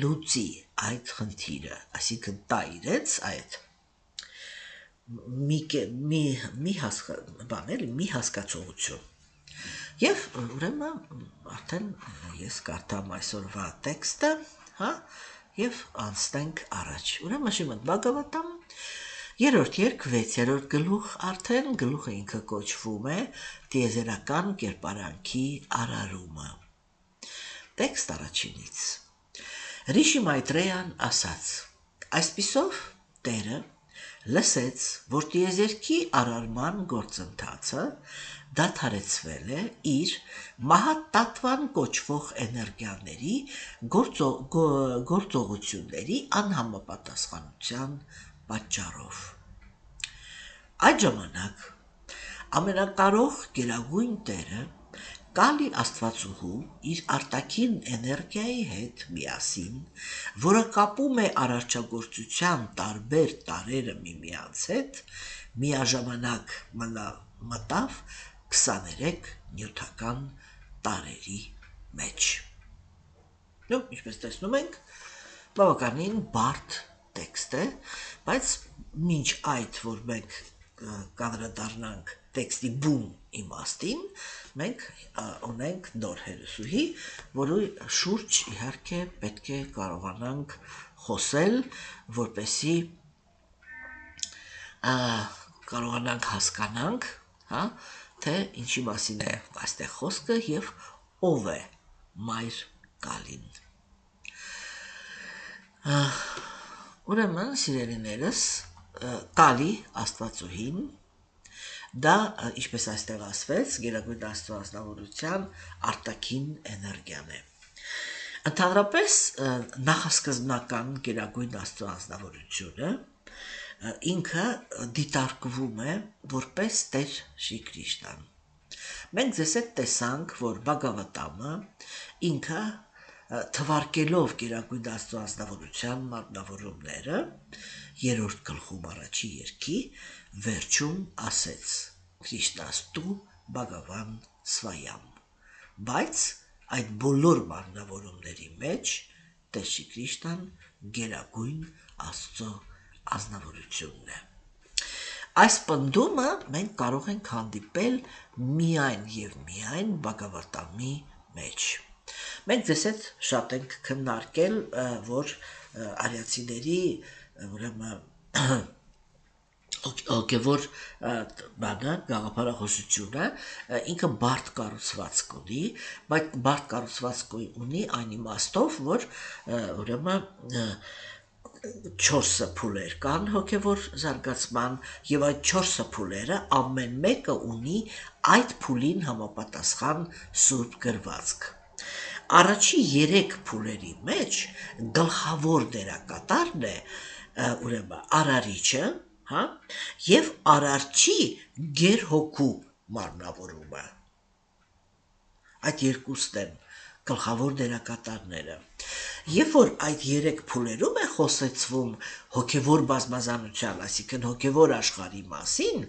[SPEAKER 1] լուծի այդ խնդիրը, այսինքն տա իրենց այդ մի հասկացողություն։ Եվ ուրեմն արդեն ես կարդամ այսօրվա տեքստը, հա, եւ անցնենք առաջ։ Ուրեմն Շիմոն Բաղավատամ 3-րդ երգ 6-րդ գլուխ, արդեն գլուխը ինքը կոչվում է տիեզերական կերպարանքի արարումը։ Տեքստ առաջինից։ Ռիշի Մայտրեյան ասաց. այսպիսով Տերը լսեց, որ տիեզերքի արարման գործընթացը դադարեցվել է իր մահատատվան կոչվող էներգիաների գործողությունների անհամապատասխանության պատճառով։ Այդ ժամանակ ամենակարող գերագույն Տերը Կալի Աստվածուհու իր արտաքին էներգիայի հետ միասին, որը կապում է արարչագործության տարբեր տարրերը միմյանց հետ, միաժամանակ մտավ 23 նյութական տարրերի մեջ։ Ինչպես տեսնում ենք, բավականին բարդ տեքստ է, բայց մինչ այդ, որ մենք կանդրադառնանք տեքստի բուն իմաստին մենք ունենք նոր հերոսուհի, որի շուրջ իհարկե պետք է կարողանանք խոսել, որպեսզի կարողանանք հասկանանք, հա, թե ինչի մասին է այստեղ խոսքը եւ ով է Մայր Կալին։ Ուրեմն, սիրելիներս, Կալի աստվածուհին, դա, ինչպես այստեղ ասվեց, Գերագույն Աստծո ազնվորության արտաքին էներգիան է։ Ընդհանրապես նախասկզբնական Գերագույն Աստծո ազնվորությունը ինքը դիտարկվում է որպես Տեր Շրի Կրիշնան։ Մենք ձեզ հետ տեսանք, որ Բհագավատամը ինքը թվարկելով Գերագույն Աստծո ազնվորության մատնավորումները 3-րդ գլխում առաջի երգի վերջում ասեց Քրիշնաստու Բհագավան Սվայամ, բայց այդ բոլոր մատնավորումների մեջ Տեր Շրի Կրիշնան Գերագույն Աստծո ազնվորությունն է։ Այս պնդումը մենք կարող ենք հանդիպել միայն եւ միայն Բհագավատամի մեջ։ Մենք ձեզ հետ շատ ենք քննարկել, որ արիացիների, ուրեմն հոգևոր բանը, գաղափարախոսությունը ինքը բարդ կառուցվածք ունի, բայց բարդ կառուցվածք ունի այն իմաստով, որ ուրեմն 4 փուլեր կան հոգևոր զարգացման եւ այդ 4 փուլերը ամեն մեկը ունի այդ փուլին համապատասխան սուրբ գրվածք։ Առաջի 3 փուլերի մեջ գլխավոր դերակատարն է ուրեմն արարիչը, հա, եւ արարչի գերհոգու մարմնավորումը։ Այդ երկուսն են գլխավոր դերակատարները։ Երբ որ այդ 3 փուլերում է խոսեցվում հոգևոր բազմազանության, այսինքն հոգևոր աշխարհի մասին,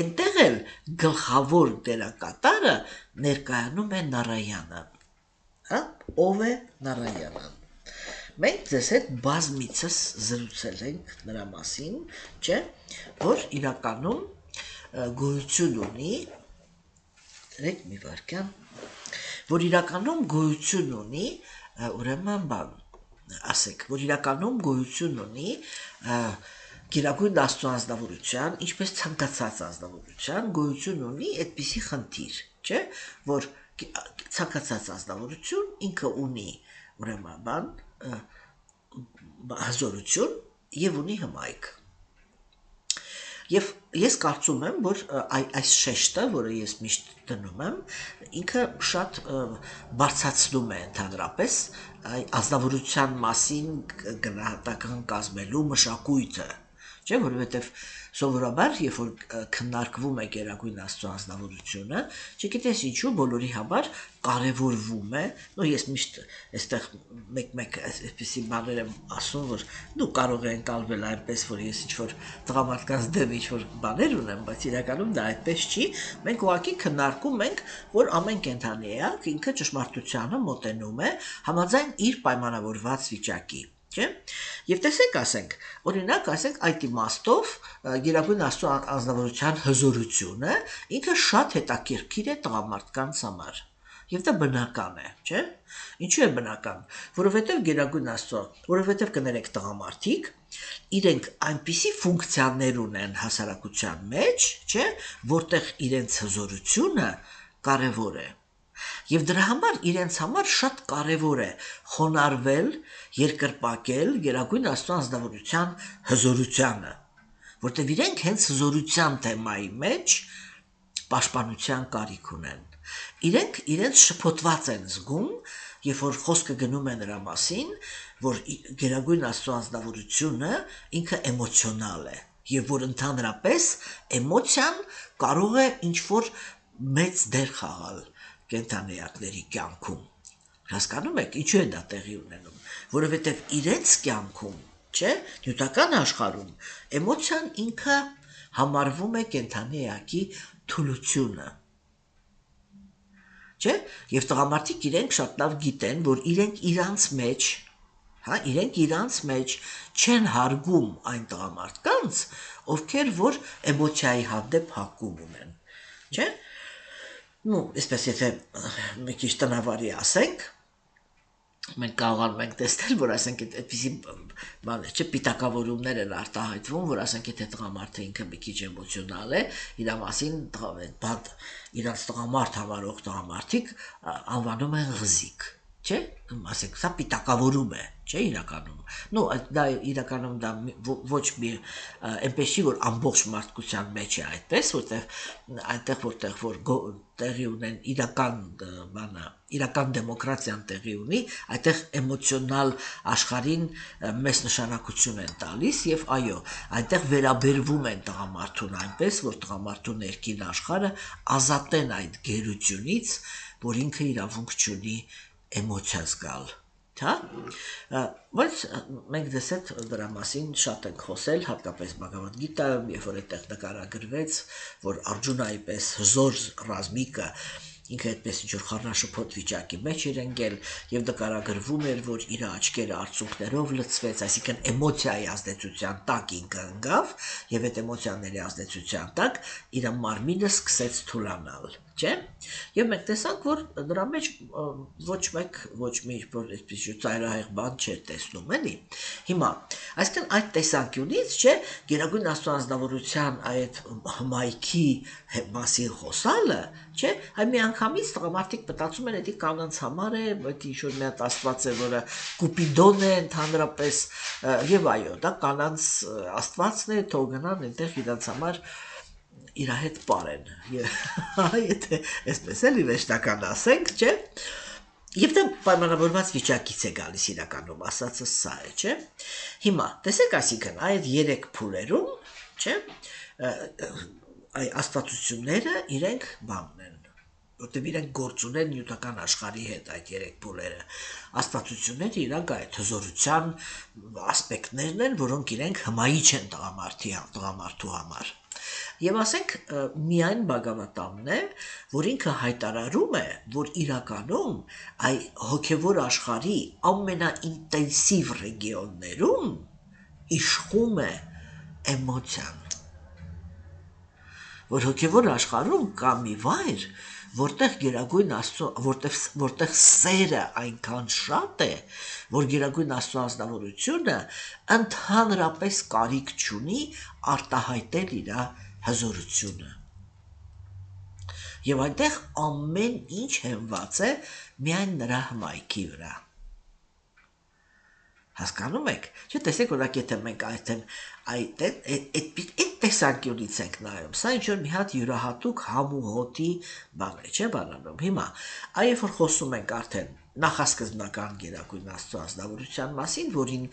[SPEAKER 1] այնտեղ էլ գլխավոր դերակատարը ներկայանում է Նարայանը։ Հա, ով է Նարայանը։ Մենք ձեզ հետ բազմիցս զրուցել ենք նրա մասին, չէ, որ իրականում գոյություն ունի, դրեք մի վարքյան, որ իրականում գոյություն ունի, ուրեմն բան, ասեք, որ իրականում գոյություն ունի Գերագույն Աստծո ազնվորության, ինչպես ցանկացած ազնվորության, գոյություն ունի այդպիսի խնդիր, չէ, որ ցանկացած ազնվորություն ինքը ունի ուրեմն բան, հզորություն եւ ունի հմայք։ Եվ ես կարծում եմ, որ այս շեշտը, որը ես միշտ դնում եմ, ինքը շատ բարձրացնում է ընդհանրապես ազնվորության մասին գնահատական կազմելու մշակույթը, չէ, որովհետև սովորաբար, երբ որ քննարկվում է Գերագույն Աստծո ազնվորությունը, չգիտես ինչու բոլորի համար կարևորվում է, նո ես միշտ այստեղ մեկ այսպիսի բաներ եմ ասում, որ դու կարող է ընկալվել այնպես, որ ես ինչ-որ տղամարդկանց դեմ ինչ-որ բաներ ունեմ, բայց իրականում դա այդպես չի, մենք ուղղակի քննարկում ենք, որ ամեն կենդանի էակ ինքը ճշմարտությանը մոտենում է համաձայն իր պայմանավորված վիճակի, չէ՞։ Եվ տեսեք, ասենք, օրինակ, ասենք այդ իմաստով Գերագույն Աստծո ազնվորության հզորությունը ինքը շատ հետաքրքիր է տղամարդկանց համար։ Եվ դա բնական է, չէ՞։ Ինչու է բնական։ Որովհետև Գերագույն Աստծո, որովհետև կներեք տղամարդիկ, իրենք այնպիսի ֆունկցիաներ ունեն հասարակության մեջ, չէ, որտեղ իրենց հզորությունը կարևոր է։ Եվ դրա համար իրենց համար շատ կարևոր է խոնարհվել, երկրպագել Գերագույն Աստծո ազնվորության հզորությանը, որտեղ իրենք հենց հզորության թեմայի մեջ պաշտպանության կարիք ունեն։ Իրենք իրենց շփոթված են զգում, երբ որ խոսքը գնում է նրա մասին, որ Գերագույն Աստծո ազնվորությունը ինքը էմոցիոնալ է, եւ որ ընդհանրապես էմոցիան կարող է ինչ-որ մեծ դեր խաղալ կենդանիակների կյանքում։ Հասկանում եք, ինչու է դա տեղի ունենում, որովհետև իրենց կյանքում, չէ, նյութական աշխարհում էմոցիան ինքը համարվում է կենդանիակի թուլությունը։ Չէ, եւ տղամարդիկ իրենք շատ լավ գիտեն, որ իրենք իրանց մեջ, հա, իրենք իրանց մեջ չեն հարգում այն տղամարդկանց, ովքեր որ էմոցիայի հանդեպ հակում ունեն։ չէ՞։ Ну, այսպես եթե մի քիչ տնավարի ասենք, մենք կարող ենք տեսնել, որ ասենք այդպիսի բաներ, չէ, պիտակավորումներ են արտահայտվում, որ ասենք եթե տղամարդը ինքը մի քիչ էմոցիոնալ է, իր մասին իրանց տղամարդ համարող տղամարդիկ անվանում են ղզիկ, չէ, ասենք սա պիտակավորում է, չէ, իրականում։ Ну, դա իրականում դա ոչ մի այնպես չի, որ ամբողջ մարդկության մեջ է այդպես, որտեղ այնտեղ որտեղ որ տեղի ունեն իրական դեմոկրատիան տեղի ունի, այդտեղ էմոցիոնալ աշխարհին մեծ նշանակություն են տալիս եւ այո, այնտեղ վերաբերվում են տղամարդուն այնպես, որ տղամարդու ներքին աշխարհը ազատեն այդ գերությունից, որ ինքը իրավունք չունի էմոցիա զգալ, հա, բայց մենք դեսეთ դրա մասին շատ ենք խոսել, հատկապես Բhagavad Gita-ում, երբ որ այդտեղ նկարագրվեց, որ Արգջունայի պես հզոր ռազմիկը ինքը այդպես ինչ-որ խառնաշփոթ վիճակի մեջ էր ընկել եւ նկարագրվում էր, որ իր աչքերը արցունքներով լցվեց, այսինքն էմոցիայի ազդեցության տակ ինքը ընկավ եւ այդ էմոցիաների ազդեցության տակ իր մարմինը սկսեց թուլանալ, չէ՞։ Եվ մենք տեսանք, որ դրա մեջ ոչ մեկ ոչ մի այսպես ծայրահեղ բան չէր տեսնում, էլի։ Հիմա, այսինքն այդ տեսանկյունից, չէ, Գերագույն Աստվածանձնավորության այդ հմայքի մասին խոսալը, չէ, այ միանգամից տղամարդիկ մտածում են, դա կանանց համար է, դա ինչ-որ մի հատ Աստված է, որը Կուպիդոն է ընդհանրապես, եւ այո, դա կանանց Աստվածն է, թող գնան այնտեղ իրանց համար իր հետ պարեն, եթե այսպես էլի վերջնական ասենք, չէ, եւ դա պայմանավորված վիճակից է գալիս իրականում, ասածը սա է, չէ։ Հիմա, տեսեք, այսինքն, այդ 3 փուլերում, չէ, այ աստվածությունները իրենք բանն են, որտեղ իրենք գործ ունեն նյութական աշխարհի հետ այդ 3 փուլերը, աստվածությունները իրանք այդ հզորության ասպեկտներն են, որոնք իրենք հմայիչ են տղամարդու համար։ Եվ ասենք միայն Բhagavatam-ն է, որ ինքը հայտարարում է, որ իրականում այ հոգևոր աշխարհի ամենաինտենսիվ ռեգիոններում իշխում է էմոցիան, որ հոգևոր աշխարհում կա մի վայր, որտեղ Գերագույն Աստծո, որտեղ սերը այնքան շատ է, որ Գերագույն Աստծո ազնվորությունը ընդհանրապես կարիք չունի արտահայտել իր հզորությունը։ Եվ այնտեղ ամեն ինչ հենված է միայն նրա հմայքի վրա։ Հասկանում եք, չէ՞, տեսեք, օրինակ, եթե մենք այդ տեսանկյունից ենք նայում, սա ինչ-որ մի հատ յուրահատուկ համ ու հոտի բան է, չէ՞, բանանում։ Հիմա, այ որ խոսում ենք արդեն նախասկզբնական Գերագույն Աստծո ազնվորության մասին, որին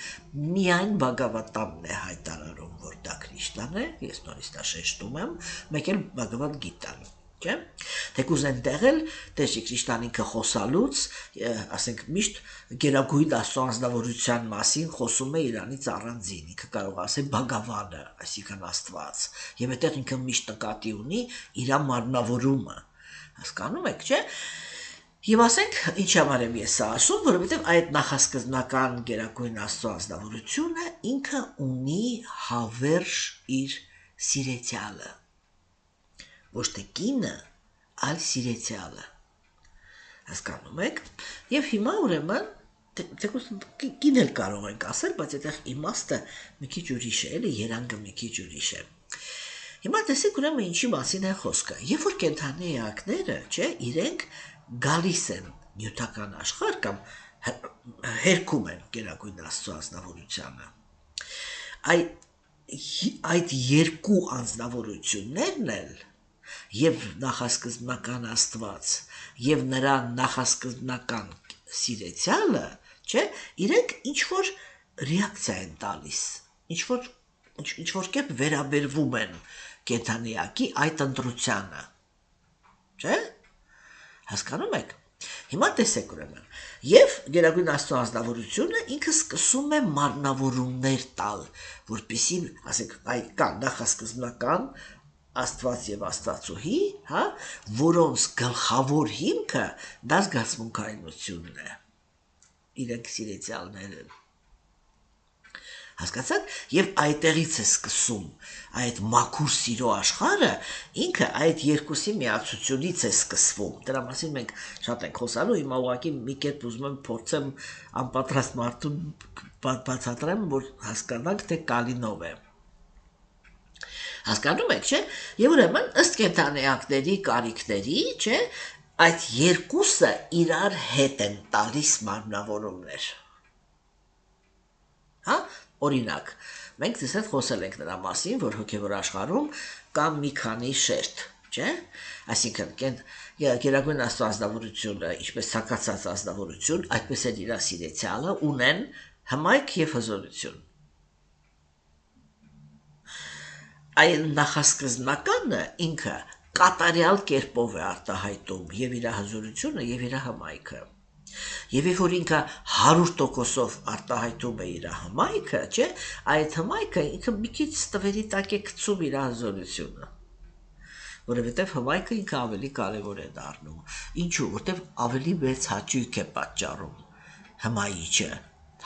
[SPEAKER 1] միայն Բhagavatam-ն է հայտարարում, որ դա Քրիշնան է, ես նորից դա շեշտում եմ, մեկ էլ Bhagavad Gita-ն, չէ՞։ Թեկուզ այնտեղ էլ Տեր Քրիշնան ինքը խոսալուց, ասենք միշտ Գերագույն Աստծո ազնվորության մասին խոսում է իրանից առանձին, ինքը կարող ասել Բhagavana, այսինքն Աստված, եւ այդտեղ ինքը միշտ նկատի ունի իր մարմնավորումը, հասկանում եք, չէ՞։ Եվ ասենք, ինչ համար եմ ես ասում, որովհետև այդ նախասկզբնական Գերագույն Աստծո ազնվորությունը ինքը ունի հավերժ իր սիրեցյալը, ոչ թե կինը, այլ սիրեցյալը, հասկանում եք, եւ հիմա ուրեմն, թեկուզ կին էլ կարող ենք ասել, բայց այդտեղ իմաստը մի քիչ ուրիշ է, էլի երանգը մի քիչ ուրիշ է։ Հիմա տեսեք ուրեմն ինչի մասին է խոսքը, երբ որ կենդանի էակները, չէ, իրենք գալիս են նյութական աշխարհ կամ հերքում են Գերագույն Աստծո ազնվորությանը, այդ երկու անձնավորություններն էլ եւ նախասկզբնական Աստված եւ նրա նախասկզբնական սիրեցյալը, չէ, իրենք ինչ-որ ռեակցիա են տալիս, ինչ-որ կերպ վերաբերվում են կենդանիակի այդ ընտրությանը, չէ, հասկանում եք։ Հիմա տեսեք ուրեմն, եւ Գերագույն Աստծո ազնվորությունը ինքը սկսում է մարմնավորումներ տալ, որպեսզի, ասենք, այ կա նախասկզբնական Աստված եւ Աստվածուհի, հա, որոնց գլխավոր հիմքը դա զգացմունքայնությունն է, իրենք սիրեցյալները, Հասկացաք, եւ այդտեղից է սկսում այդ մաքուր սիրո աշխարհը, ինքը այդ երկուսի միացությունից է սկսվում։ Դրա մասին մենք շատ ենք խոսալու, հիմա ուղղակի մի կերպ ուզում եմ փորձեմ անպատրաստ մարդուն բացատրեմ, որ հասկանանք, թե Կալինով է։ Հասկանում եք, չէ՞։ Եվ ուրեմն ըստ կենդանեակների կարիքների, չէ՞, այդ երկուսը իրար հետ են տալիս մարմնավորումներ։ Հա, օրինակ, մենք դες հետ խոսել ենք նրա մասին, որ հոգևոր աշխարհում կա մի քանի շերտ, չէ՞։ Այսինքն, գերագույն աստվածավորությունը, ինչպես ցանկացած աստվածություն, այդպես էլ իր սիրեցյալը ունեն հմայք եւ հզորություն։ Այն նախասկզնականը ինքը կատարյալ կերպով է արտահայտում եւ իր հզորությունը եւ իր հմայքը։ Եվ երբ որ ինքը 100%-ով արտահայտում է իր հմայքը, չէ, այդ հմայքը ինքը մի քիչ ստվերի տակ է գցում իր հզորությունը, որովհետև հմայքը ինքը ավելի կարևոր է դառնում։ Ինչու՞, որտեվ ավելի մեծ հաճույք է պատճառում հմայիչը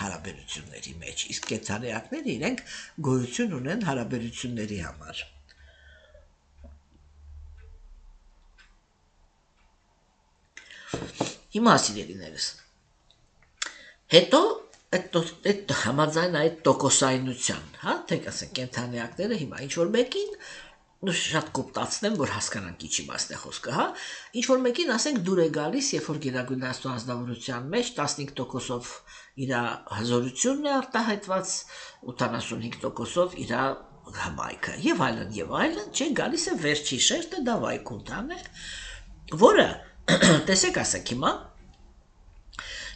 [SPEAKER 1] հարաբերությունների մեջ, իսկ կենդանեակները իրենք գոյություն ունեն հարաբերությունների համար։ Հիմա սիրելիներս, հետո այդ համաձայն այդ տոկոսայնության, հա, թե ասենք կենդանեակները հիմա ինչ-որ մեկին, շատ կոպտացնեմ, որ հասկանանք ինչ իմաստ է խոսքը, հա, ինչ-որ մեկին ասենք դուր է գալիս, երբ որ գերագույն աստվածավորության մեջ 15%-ով իր հզորությունն է արտահայտված, 85%-ով իր հմայքը, եւ այլն, չէ, գալիս է վերջի շերտը, դա վայկունտան է, որը, տեսեք ասեք հիմա,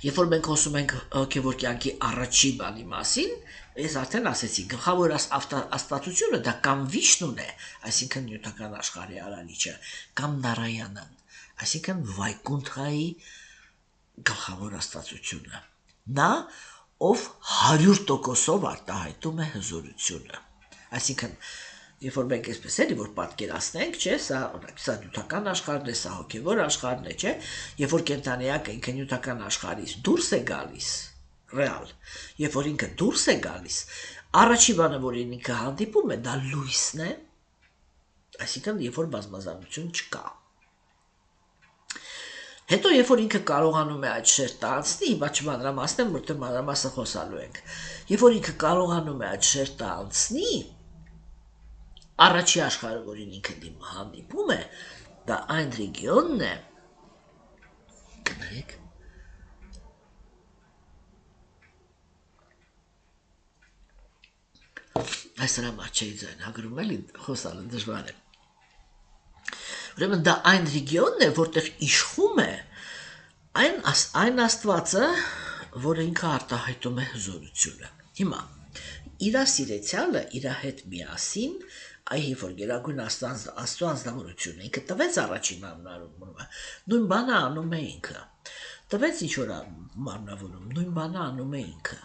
[SPEAKER 1] երբ որ մենք խոսում ենք հոգևոր կյանքի առաջի բանի մասին, ես արդեն ասեցի, գլխավոր աստվածությունը դա կամ Վիշնուն է, այսինքն նյութական աշխարհի արարիչը, կամ Նարայանան, այսինքն Վայկունթայի գլխավոր աստվածությունը։ Նա, ով 100%-ով արտահայտում է հզորությունը։ Այսինքն, երբ որ մենք այսպես էլի որ պատկերացնենք, չէ, սա նյութական աշխարհն է, սա հոգևոր աշխարհն է, չէ, երբ որ կենդանեակը ինքը նյութական աշխարհից դուրս է գալիս, ռեալ, երբ որ ինքը դուրս է գալիս, առաջի բանը, որին ինքը հանդիպում է, դա լույսն է, այսինքն, երբ որ բազմազանություն չկա։ Հետո, երբ որ ինքը կարողանում է այդ շերտը անցնի, հիմա չմանրամասնեմ, որտեղ մանրամասը խոսալու ենք, երբ որ ինքը կարողանում է այդ շերտը անցնի, առաջի աշխարհը, որին ինքը հանդիպում է, դա այն ռեգիոնն է, կնայեք, այս նրա մաչեի ձայն հագրում էլի խոսալը դժվար է։ Ուրեմն դա այն ռեգիոնն է, որտեղ իշխում է այն աստվածը, որը ինքը արտահայտում է հզորությունը։ Հիմա, իր սիրեցյալը իր հետ միասին, այ որ գերագույն Աստծո անձնավորությունը ինքը տվեց առաջին մարմնավորումը, նույն բանը անում է ինքը։ Տվեց ինչ-որ մարմնավորում, նույն բանը անում է ինքը։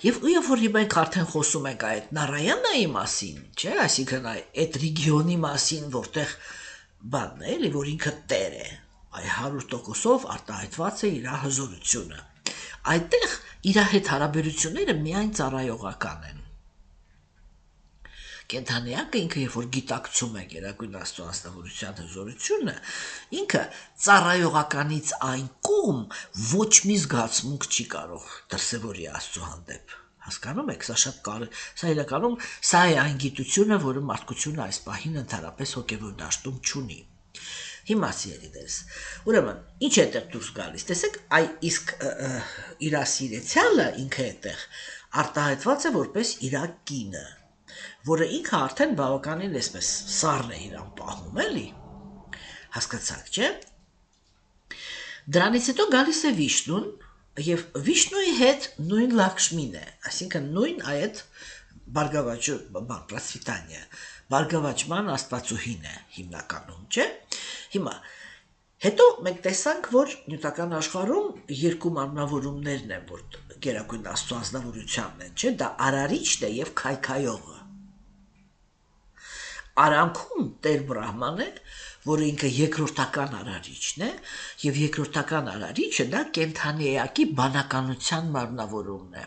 [SPEAKER 1] Եվ որ մենք արդեն խոսում ենք այդ Նարայանայի մասին, չէ, այսինքն այդ ռեգիոնի մասին, որտեղ բանն է, էլի, որ ինքը տեր է, այ 100%-ով արտահայտված է իր հզորությունը։ Այդտեղ իր հետ հարաբերությունները միայն ծառայողական են։ Կենդանեակը ինքը երբ որ գիտակցում է գերագույն Աստծո անձնավորության հզորությունը, ինքը ծառայողականից այն կողմ ոչ մի զգացմունք չի կարող դրսևորի Աստծո հանդեպ։ Հասկանում եք, սա շատ կարևոր, սա իրականում սա է այն գիտությունը, որը մարդկությունը այս պահին ընդհանրապես հոգևոր դաշտում չունի։ Հիմա սիրելիներս, ուրեմն, ինչ է այդտեղ դուրս գալիս, տեսեք, իսկ իր սիրեցյալը ինքը այդտեղ արտահայտված է որպես իր կինը, որը ինքը արդեն բավականին այսպես սառն է իրան պահում, էլի, հասկացաք, չէ։ Դրանից հետո գալիս է Վիշնուն, եւ Վիշնուի հետ նույն Լաքշմին է, այսինքն նույն այդ բարգավաճման աստվածուհին է հիմնականում, չէ։ Հիմա, հետո մենք տեսանք, որ նյութական աշխարհում երկու մարմնավորումներն են, որ գերագույն Աստծո անձնավորությանն են, չէ, դա արարիչն է եւ քայքայողը։ Արանքում Տեր Բրահման է, որը ինքը երկրորդական արարիչն է, եւ երկրորդական արարիչը դա կենդանեակի բանականության մարմնավորումն է։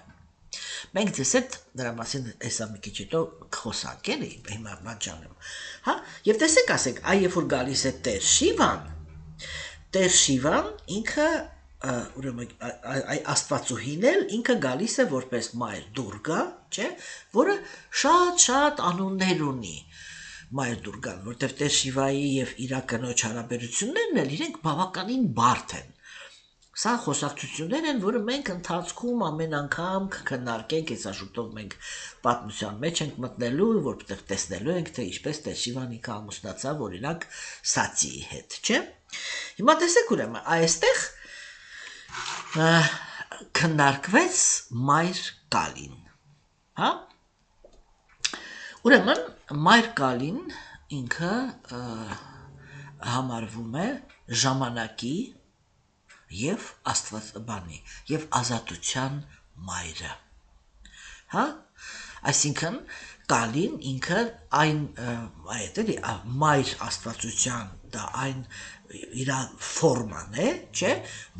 [SPEAKER 1] մենք ձեզ հետ դրա մասին հեսա մի քիչ հետո կխոսանք, էլի, հիմա բանջանեմ, հա, եւ տեսեք, ասենք, այ երբ որ գալիս է Տեր Շիվան ինքը ուրեմն այ Աստվածուհին էլ ինքը գալիս է որպես Մայր Դուրգա, չէ, որը շատ անուններ ունի Մայր Դուրգան, որտեղ Տեր Շիվայի եւ իր կնոջ հարաբերություններն էլ իրենք բավականին բարդ են։ Սա խոսակցություններ են, որը մենք ընթացքում ամեն անգամ կքննարկենք, այս աշուտով մենք պատմության մեջ ենք մտնելու, որտեղ տեսնելու ենք, թե ինչպես Տեր Շիվան ինքը ամուսնացավ օրինակ Սատիի հետ, չէ։ Հիմա տեսեք ուրեմն, այստեղ քննարկվեց Մայր Կալին, հա։ Ուրեմն Մայր Կալին ինքը համարվում է ժամանակի եւ Աստվածաբանի եւ ազատության մայրը, հա, այսինքն Կալին ինքը այն այդ էլի մայր Աստվածության դա այն իր ֆորման է, չէ,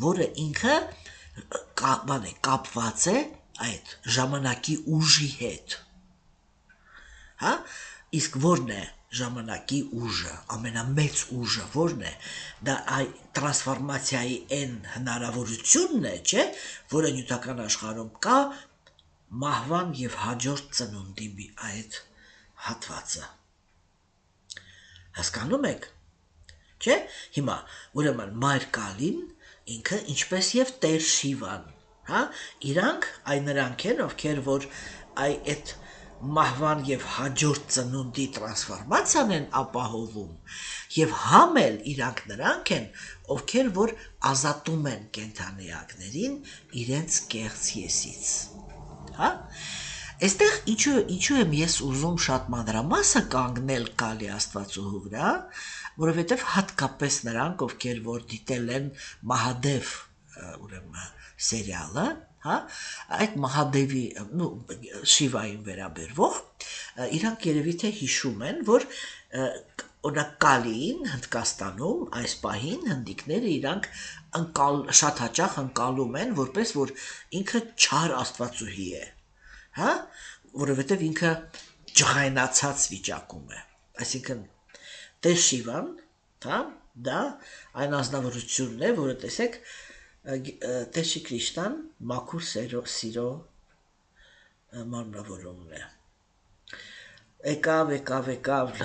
[SPEAKER 1] որը ինքը կապված է այդ ժամանակի ուժի հետ, հա, իսկ որն է ժամանակի ուժը, ամենամեծ ուժը որն է, դա այ տրանսֆորմացիայի այն հնարավորությունն է, չէ, որը նյութական աշխարհում կա մահվան եւ հաջորդ ծնունդի այդ հատվածը, հասկանում եք, չէ, հիմա ուրեմն Մայր Կալին ինքը ինչպես եւ Տեր Շիվան, հա, իրանք այն նրանք են, ովքեր որ այդ մահվան եւ հաջորդ ծնունդի տրանսֆորմացիան են ապահովում եւ համել իրանք նրանք են, ովքեր որ ազատում են կենդանիակներին իրենց կեղծ եսից, հա։ Այստեղ ինչու եմ ես ուզում շատ մանրամասը կանգնել Կալի Աստվածուհու վրա, որովհետև հատկապես նրանք, ովքեր որ դիտել են Մահադև ուրեմն սերիալը, հա, այդ Մահադևի, Շիվային վերաբերվող, իրանք երևի թե հիշում են, որ օրինակ Կալիին Հնդկաստանում այս պահին հնդիկները իրանք շատ հաճախ ընկալում են, որպես որ ինքը չար Աստվածուհի է, հա, որովհետև ինքը ջղայնացած վիճակում է, այսինքն Տեր Շիվան, հա, դա այն ազնվորությունն է, որը տեսեք Տեր Շի Կրիշնան մաքուր սիրո մարմնավորումն է, եկավ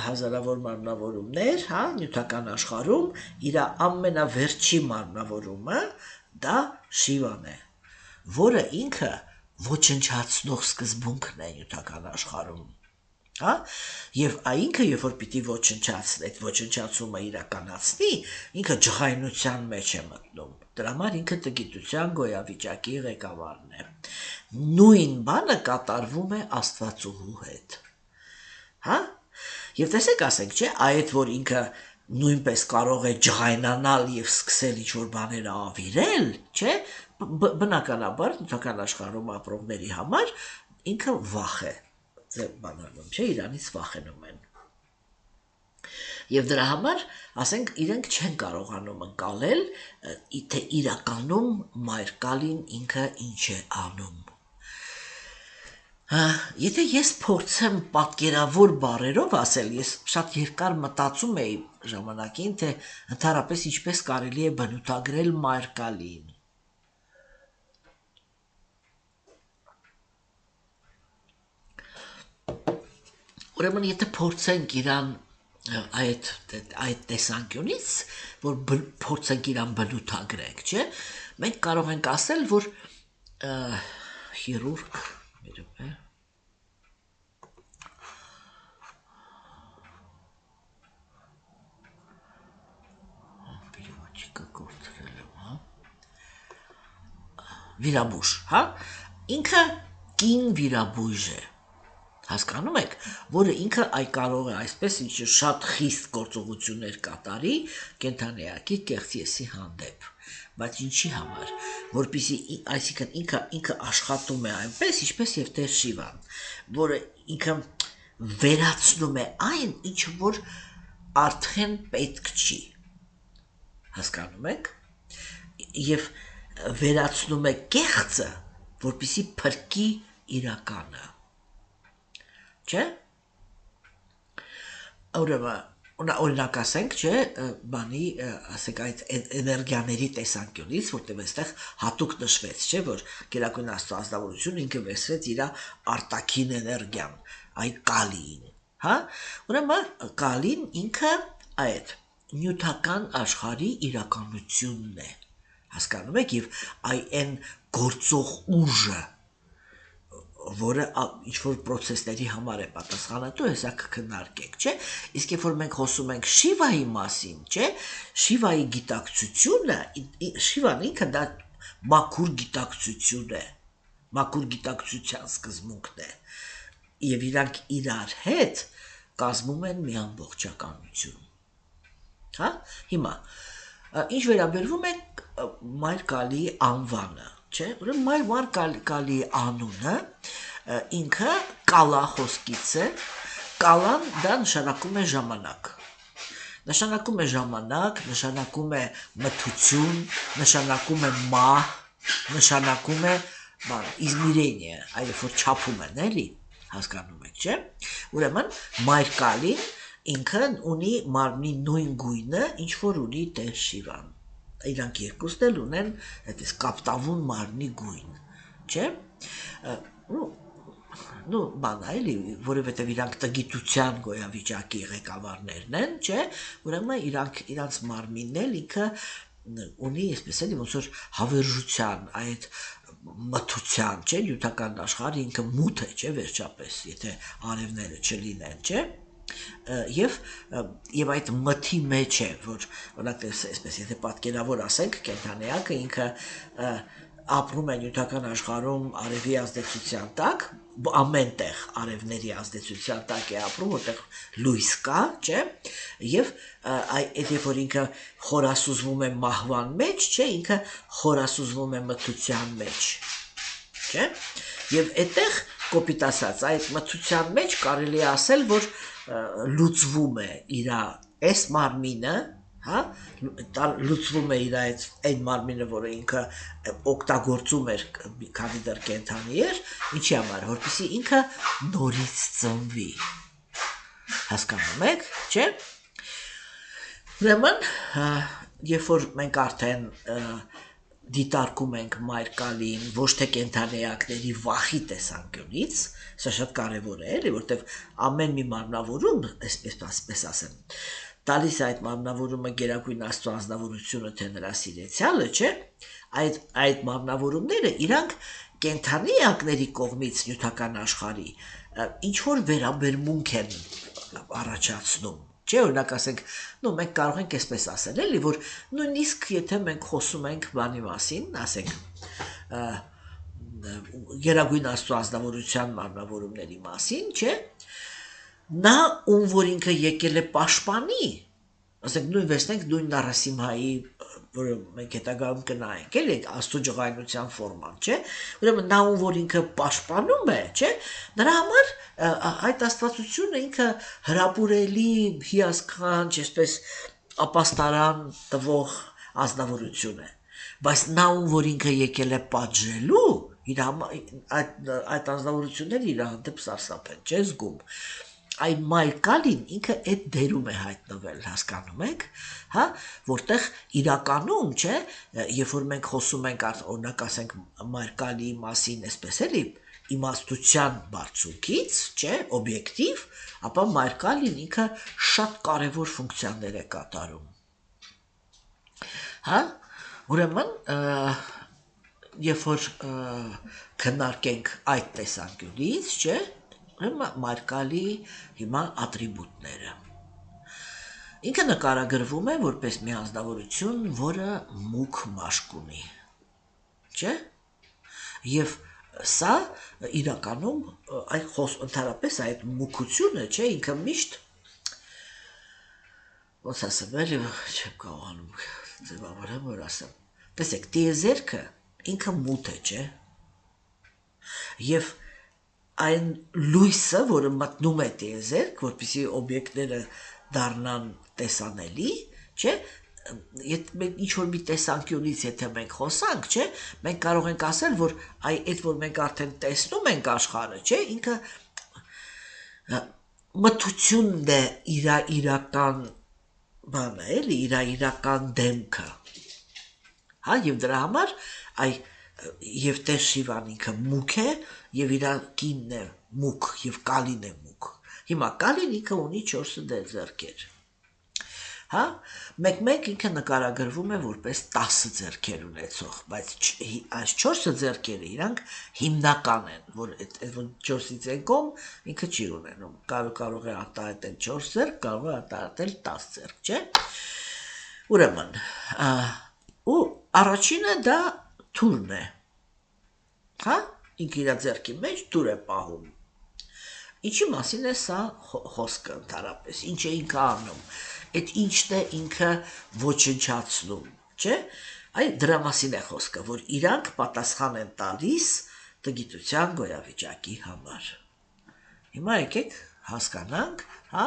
[SPEAKER 1] հազարավոր մարմնավորումներ, հա, նյութական աշխարհում իր ամենավերջի մարմնավորումը դա Շիվան է, որը ինքը ոչնչացնող սկզբունքն է նյութական աշխարհում, հա, եւ ինքը երբ որ պիտի ոչնչացնի, այդ ոչնչացումը իրականացնի, ինքը ջղայնության մեջ է մտնում, դրա համար ինքը տգիտության գոյավիճակի ղեկավարն է, նույն բանը կատարվում է Աստվածուհու հետ, հա, եւ տեսեք ասենք, չէ, այդ որ ինքը նույնպես կարող է ջղայնանալ եւ սկսել ինչ-որ բաներ ավիրել, չէ, բնականաբար նյութական աշխարհում ապրողների համար ինքը վախ է, բանալում, չէ, իրանից վախենում են։ Եվ դրա համար, ասենք, իրենք չեն կարողանում ընկալել, թե իրականում Մայր Կալին ինքը ինչ է անում։ Եթե ես փորձեմ պատկերավոր բառերով ասել, ես շատ երկար մտածում էի ժամանակին, թե ընդհանրապես ինչպես կարելի է բնութագրել Մայր Կալիին։ Ուրեմն եթե փորձենք իրան այդ տեսանկյունից, որ փորձենք իրան բնութագրենք, չէ, մենք կարող ենք ասել, որ խիրուրգ, վիրաբույժ, հա, ինքը կին վիրաբույժ է, հասկանում եք, որը ինքը կարող է այսպես ինչ շատ խիստ գործողություններ կատարի կենդանիակի կեղծ եսի հանդեպ, բայց ինչի համար, որպեսզի այսինքն ինքը աշխատում է այնպես, ինչպես եւ Տեր Շիվան, որը ինքը վերացնում է այն, ինչը որ արդեն պետք չի, հասկանում եք, եւ վերացնում է կեղծը, որպեսզի փրկի իրականը, չէ՞։ Ուրեմն օրինակ ասենք, չէ, բանի, ասենք այդ էներգիաների տեսանկյունից, որտեղ այստեղ հատուկ նշվեց, չէ, որ Գերագույն Աստծո ազնվորությունը ինքը վերցրեց իր արտաքին էներգիան, այ կալիին, հա։ Ուրեմն կալին ինքը այդ նյութական աշխարհի իրականությունն է, հասկանում եք, եւ այն գործող ուժը, որը ինչ-որ պրոցեսների համար է պատասխանատու, հեսա կքննարկենք, չէ, իսկ երբ որ մենք խոսում ենք Շիվայի մասին, չէ, Շիվայի գիտակցությունը, Շիվան ինքը դա մաքուր գիտակցություն է, մաքուր գիտակցության սկզբունքն է, եւ իրանք իրար հետ կազմում են մի ամբողջականություն, հա, հիմա, ինչ վերաբերվում է Մայր Կալիի անվանը, չէ, ուրեմն Մայր Կալիի անունը ինքը կալա խոսքից է, կալան դա նշանակում է ժամանակ, նշանակում է մթություն, նշանակում է մահ, նշանակում է իզմիրենիա, այլ որ չափում են, էլի, հասկանում եք, չէ, ուրեմն Մայր Կալին ինքը ունի մարմնի նույն գույնը, ինչ որ ունի Տեր Շիվան, իրանք երկուսն էլ ունեն այդպես կապտավուն մարմնի գույն, չէ, բան էլի, որովհետև իրանք տգիտության գոյավիճակի ղեկավարներն են, չէ, ուրեմն իրանց մարմինն էլ ինքը ունի, այսպես էլի, ոնց որ հավերժության, այդ մթության, չէ, նյութական աշխարհը ինքը մութ է, չէ, վերջապես, եթե արևները չլինեն, չէ, եւ այդ մթի մեջ է, որ օրինակ այսպես եթե պատկերավոր ասենք կենդանեակը ինքը ապրում է նյութական աշխարհում արևի ազդեցության տակ, ամեն տեղ արևների ազդեցության տակ է ապրում, որտեղ լույս կա, չէ, եւ այդ երբ որ ինքը խորասուզվում է մահվան մեջ, չէ, ինքը խորասուզվում է մթության մեջ, չէ, եւ այդտեղ կոպիտ ասած այդ մթության մեջ կարելի է ասել, որ լուծվում է իր այս մարմինը, հա, լուծվում է իր այն մարմինը, որը ինքը օգտագործում էր, քանի դեռ կենդանի էր, ինչի համար, որպեսզի ինքը նորից ծնվի, հասկանում եք, չէ, ուրեմն, երբ որ մենք արդեն դիտարկում ենք Մայր Կալիին ոչ թե կենդանեակների վախի տեսանկյունից, սա շատ կարևոր է, էլի, որտեղ ամեն մի մարմնավորում, այսպես ասեմ, տալիս է այդ մարմնավորումը Գերագույն Աստծո ազնվորությունը, թե նրա սիրեցյալը, չէ, այդ մարմնավորումները իրանք կենդանեակների կողմից նյութական աշխարհի ինչ որ վերաբերմունք են առաջացնում, չէ, օրինակ ասենք, մենք կարող ենք այսպես ասել, էլի, որ նույնիսկ եթե մենք խոսում ենք բանի մասին, ասենք, Գերագույն Աստծո ազնվորության մարմնավորումների մասին, չէ, նա ում որ ինքը եկել է պաշտպանի, ասենք նույն վերցնենք նույն Նարասիմհայի, որը մենք հետագայում կնայենք, էլի Աստծո ջղայնության ֆորման, չէ, ուրեմն նա ում որ ինքը պաշտպանում է, չէ, նրա համար այդ աստվածությունը ինքը հրապուրելի, հիասքանչ, այսպես ապաստարան տվող ազնվորություն է, բայց նա ում որ ինքը եկել է պատժելու, այդ ազնվորությունները իր հանդեպ սարսափ են, չէ, զգում, այն Մայր Կալին ինքը այդ դերում է հայտնվել, հասկանում եք, հա, որտեղ իրականում, չէ, երբ որ մենք խոսում ենք, օրինակ ասենք Մայր Կալիի մասին, այսպես էլի, իմաստության բարձունքից, չէ, օբյեկտիվ, ապա Մայր Կալին ինքը շատ կարևոր ֆունկցիաներ է կատարում, հա, ուրեմն, երբ որ քննարկենք այդ տեսանկյունից, չէ, Մայր Կալիի հիմա ատրիբուտները, ինքը նկարագրվում է որպես մի անձնավորություն, որը մուգ մաշկ ունի, չէ, եւ սա իրականում ընդհանրապես այդ մուգությունը, չէ, ինքը միշտ ոնց ասեմ, էլի չեմ կարողանում ձևավորեմ, որ ասեմ, տեսեք, տիեզերքը ինքը մութ է, չէ, եւ այն լույսը, որը մտնում է տիեզերք, որպեսզի օբյեկտները դառնան տեսանելի, չէ, մենք ինչ-որ մի տեսանկյունից եթե մենք խոսանք, չէ, մենք կարող ենք ասել, որ այդ որ մենք արդեն տեսնում ենք աշխարհը, չէ, ինքը մթությունն է իրական բանը, էլի, իրական դեմքը, հա, եւ դրա համար եւ Տեր Շիվան ինքը մուք է եւ իր կինն է մուք եւ Կալին է մուք։ Հիմա Կալին ինքը ունի 4 ձեռքեր, հա, մեկ ինքը նկարագրվում է որպես 10 ձեռքեր ունեցող, բայց այս 4 ձեռքերը իրանք հիմնական են, որ այդ 4-ից եկում ինքը չի ունենում, կարող է արտահայտել 4 ձեռք, կարող է արտահայտել 10 ձեռք, չէ։ Ուրեմն, ու առաջինը դա թուրն է, հա, ինքը իր ձեռքի մեջ թուր է պահում։ Ինչի մասին է սա խոսքը ընդհանրապես, ինչ է ինքը անում, այդ ինչն է ինքը ոչնչացնում, չէ, դրա մասին է խոսքը, որ իրանք պատասխան են տալիս տգիտության գոյավիճակի համար։ Հիմա եկեք հասկանանք, հա,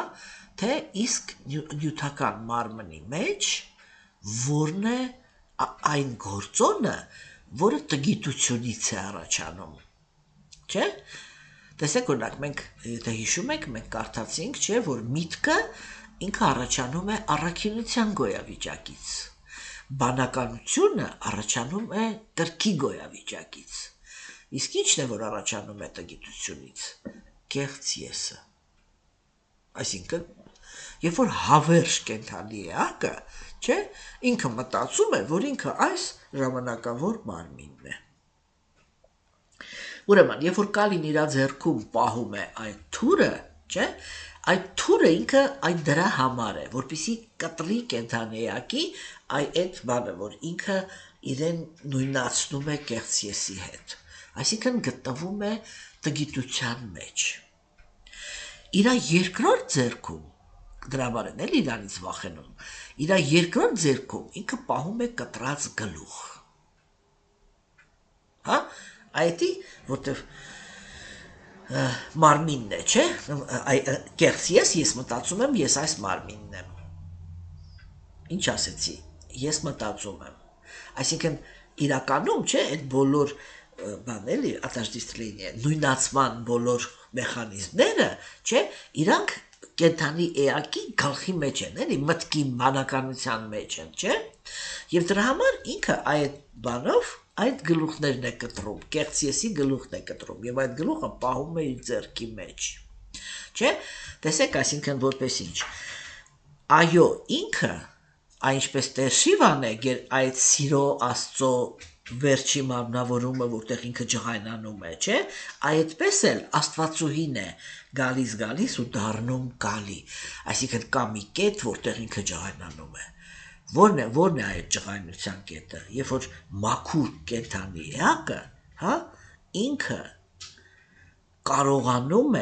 [SPEAKER 1] թե իսկ նյութական մարմնի մեջ որն է այն գործոնը, որը տգիտությունից է առաջանում, չէ։ Տեսեք օրինակ, մենք եթե հիշում եք, մենք կարդացինք, չէ, որ միտքը ինքը առաջանում է առաքինության գոյավիճակից, բանականությունը առաջանում է կրքի գոյավիճակից, իսկ ինչն է, որ առաջանում է տգիտությունից, կեղծ եսը, այսինքն, երբ որ հավերժ կենդանի էակը, չէ, ինքը մտածում է, որ ինքը այս ժամանակավոր մարմինն է։ Ուրեմն, երբ որ Կալին իր ձեռքում պահում է այդ թուրը, չէ, այդ թուրը ինքը այդ դրա համար է, որպեսզի կտրի կենդանեակի այդ բանը, որ ինքը իրեն նույնացնում է կեղծ եսի հետ, այսինքն գտնվում է տգիտության մեջ։ Իր երկրորդ ձեռքում, դրա համար են էլ իրանից վախենում, իր երկրորդ ձեռքում ինքը պահում է կտրած գլուխ, հա, այդի, որտև մարմինն է, չէ, կեղծ ես մտածում եմ, ես այս մարմինն եմ, ինչ ասեցի, ես մտածում եմ, այսինքն իրականում, չէ, այդ բոլոր բանել ատաժդիստրինի նույնացման բոլոր մեխանիզմները, չէ, իրանք կենդանի էակի գլխի մեջ են, էլի մտքի բանականության մեջ են, չէ, եւ դրա համար ինքը այդ բանով այդ գլուխներն է կտրում, կեղծ եսի գլուխն է կտրում եւ այդ գլուխը պահում է իր ձեռքի մեջ, չէ, տեսեք, այսինքն որպես ինչ, այո, ինքը, այնպես Տեր Շիվան է այդ սիրո Աստծո վերջի մարմնավորումը, որտեղ ինքը ջղայնանում է, չէ, այդպես էլ Աստվածուհին է գալիս ու դառնում Կալի, այսինքն կա մի կետ, որտեղ ինքը ջղայնանում է, որն է այդ ջղայնության կետը, երբ որ մաքուր կենդանի էակը, հա, ինքը կարողանում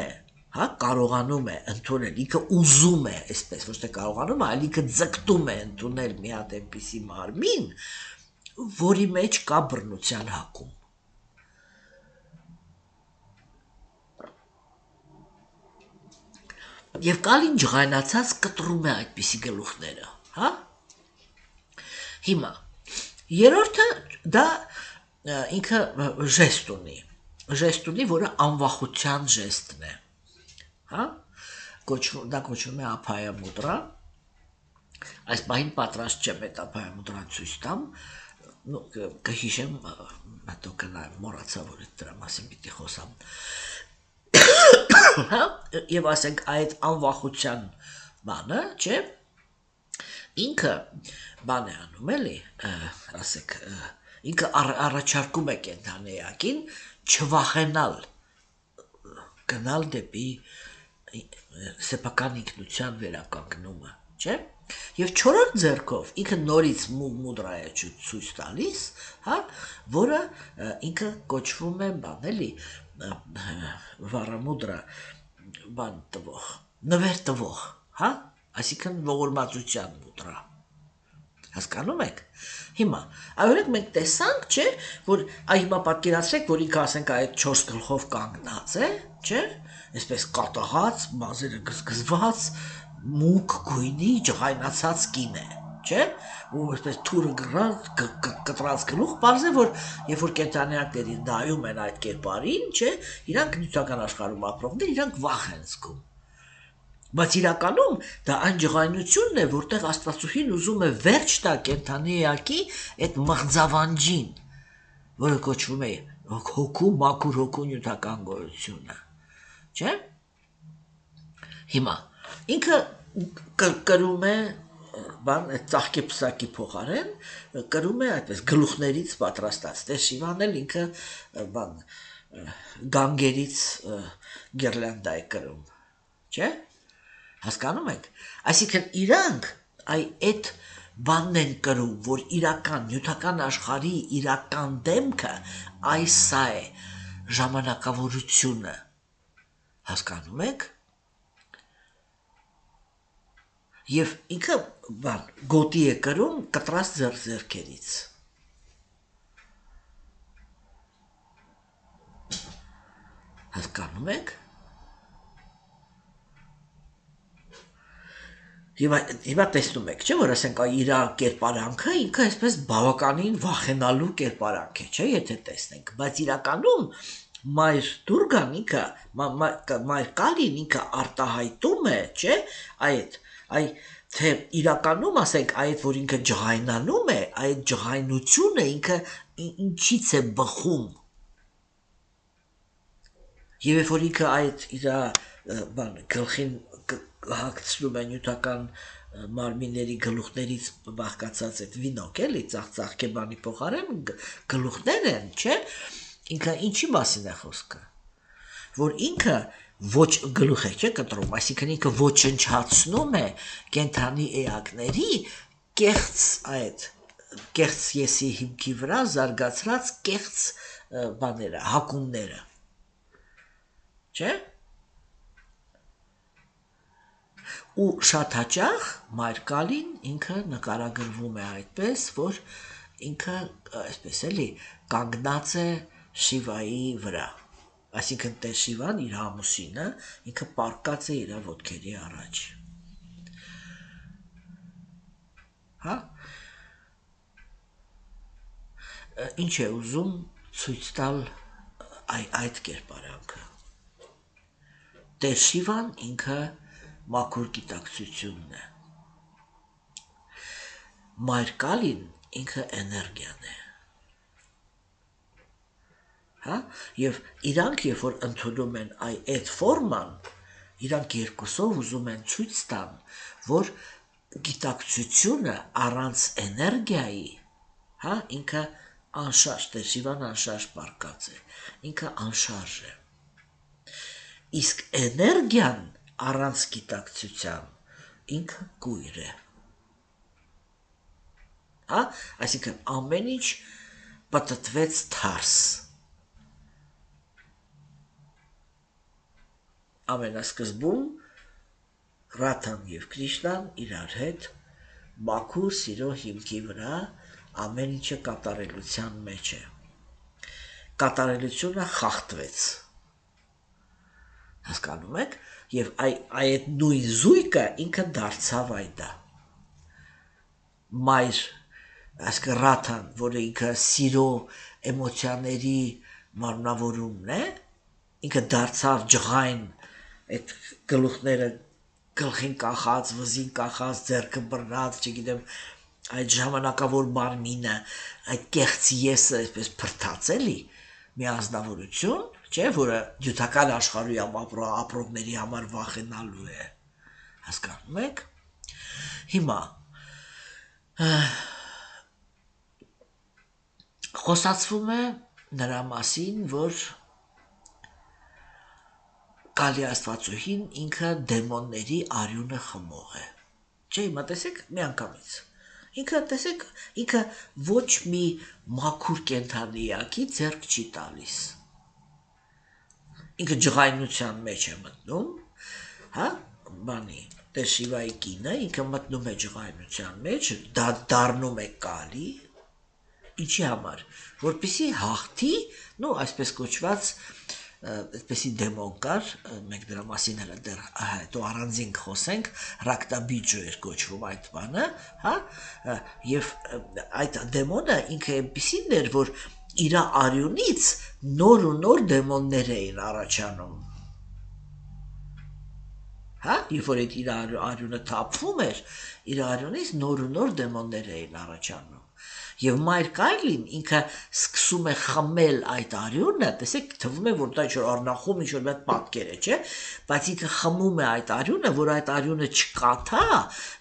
[SPEAKER 1] է ընդունել, ինքը ուզում է, այսպես, ոչ թե կարողանում է, այլ ինքը ձգտում է ընդունել մի հատ այնպիսի մարմին, որի մեջ կա բռնության հակում։ Եվ Կալին ջղայնացած կտրում է այդպիսի գլուխները, հա։ Հիմա, երորդը դա ինքը ժեստ ունի, որը անվախության ժեստն է, հա, դա կոչվում է ափայա մուդրա, այս պահին պատրաստ չեմ այդ ափայա մուդրան ցույց տամ, կհիշեմ, հետո կնայեմ, մոռացա, որ դրա մասին պիտի խոսամ, եւ ասենք այդ անվախության բանը, չէ, ինքը բան է անում էլի, ասեք, ինքը առաջարկում է կենդանեակին չվախենալ, գնալ դեպի սեփական ինքնության վերականգնումը, չէ, եւ չորրորդ ձեռքով ինքը նորից մուդրա է ցույց տալիս, հա, որը ինքը կոչվում է բան էլի, վառամուդրա, բան տվող, նվեր տվող, հա, այսինքն ողորմածության մուդրա, հասկանում եք, հիմա, այորեք մենք տեսանք, չէ, որ հիմա պատկերացրեք, որ ինքը ասենք այդ 4 գլխով կանգնած է, չէ, այսպես կատաղած, մազերը գզգզված, մուկ գույնի ջղայնացած կին է, չէ, ու այսպես թուրը կտրած գլուխ, բարձ է, որ երբ որ կենդանիակներին նայում են այդ կերպարին, չէ, իրանք նյութական աշխարհում ապրողներ, իրանք վախ են զգում։ Բայց իրականում դա այն ջղայնությունն է, որտեղ Աստվածուհին ուզում է վերջ տա կենդանի էակի այդ մղձավանջին, որը կոչվում է հոգու մաքուր հոգու նյութական գոյությունը, չէ՞։ Հիմա ինքը կրում է բան այդ ծաղկի պսակի փոխարեն կրում է այդպես գլուխներից պատրաստած դե Շիվան էլ ինքը բան գանգերից գիրլանդա է կրում, չէ՞։ Հասկանում եք, այսինքն իրանք այդ բանն են կրում, որ իրական նյութական աշխարհի իրական դեմքը այս սա է ժամանակավորությունը, հասկանում եք։ Եվ ինքը բան գոտի է կրում կտրած ձեռքերից։ Հասկանում եք։ Հիմա տեսնում եք, չէ՞ որ ասենք իր կերպարանքը ինքը այսպես բավականին վախենալու կերպարանք է, չէ՞, եթե տեսնենք, բայց իրականում մայր Դուրգան ինքը մայր Կալին ինքը արտահայտում է, չէ՞, թե իրականում ասենք այդ որ ինքը ջղայնանում է, այդ ջղայնությունը ինքը ինչից է բխում։ Եվ երբ որ ինքը այդ իր բան գլխին հագցնում է նյութական մարմինների գլուխներից բաղկացած այդ վինոկ էլի ծաղկե բանի փոխարեն գլուխներ են, չէ՞, ինքը ինչի մասին է խոսքը, որ ինքը ոչ գլուխ է չէ կտրում, այսինքն ինքը ոչնչացնում է կենդանի էակների կեղծ եսի հիմքի վրա զարգացած կեղծ բաները, հակումները, չէ՞։ Ու շատ հաճախ մայր Կալին ինքը նկարագրվում է այդպես, որ ինքը այսպես էլի կանգնած է Շիվայի վրա, այսինքն տեր Շիվան իր ամուսինը ինքը պառկած է իր ոտքերի առաջ, հա, ինչ է ուզում ցույց տալ այդ կերպարանքը, տեր Շիվան ինքը մաքուր գիտակցությունն է, մայր Կալին ինքը էներգիան է, հա, եւ իրանք երբ որ ընդունում են այդ ֆորման, իրանք երկուսով ուզում են ցույց տան, որ գիտակցությունը առանց էներգիայի, հա, ինքը անշարժ, տեր Շիվան անշարժ պառկած է, ինքը անշարժ է, իսկ էներգիան առանց գիտակցության ինքը կույր է, հա, այսինքն ամեն ինչ պտտվեց թարս, ամենասկզբում Ռաթան եւ Կրիշնան իրար հետ մաքուր սիրո հիմքի վրա ամեն ինչը կատարելության մեջ է, կատարելությունը խախտվեց, հասկանում եք, եւ այդ նույն զույգը ինքը դարձավ այդա, մայր այսինքն Ռաթան, որը ինքը սիրո էմոցիաների մարմնավորումն է, ինքը դարձավ ջղայն այդ գլուխները գլխին կախած, վզին կախած, ձեռքը բռնած, չգիտեմ, այդ ժամանակավոր մարմինը, այդ կեղծ եսը այսպես փրթած էլի, մի ազնվորություն, չէ, որը նյութական աշխարհում ապրողների համար վախենալու է, հասկանում եք։ Հիմա խոսացվում է նրա մասին, որ Կալի Աստվածուհին ինքը դեմոնների արյունը խմող է, չէ, հիմա տեսեք մի անգամից, ինքը տեսեք, ինքը ոչ մի մաքուր կենդանիակի ձեռք չի տալիս, ինքը ջղայնության մեջ է մտնում, հա, բանի, տեր Շիվայի կինը, ինքը մտնում է ջղայնության մեջ, դա դառնում է Կալի, ինչի համար, որպեսզի հաղթի, նո այսպես կոչված այդպեսի դեմոն կար, մենք դրա մասին հələ դեռ հետո առանձին խոսենք, ռակտաբիջո էր կոչվում այդ բանը, հա, եւ այդ դեմոնը ինքը այնպեսին էր, որ իր արյունից նոր ու նոր դեմոններ էին առաջանում։ Հա, երբ որ այդ իր արյունը թափվում էր, իր արյունից նոր ու նոր դեմոններ էին առաջանում։ Եվ Մայր Կայլին ինքը սկսում է խմել այդ արյունը, տեսեք, թվում է, որ դա ինչ-որ առնախում ինչ-որ մեծ պատկեր է, չէ՞, բայց ինքը խմում է այդ արյունը, որ այդ արյունը չկաթա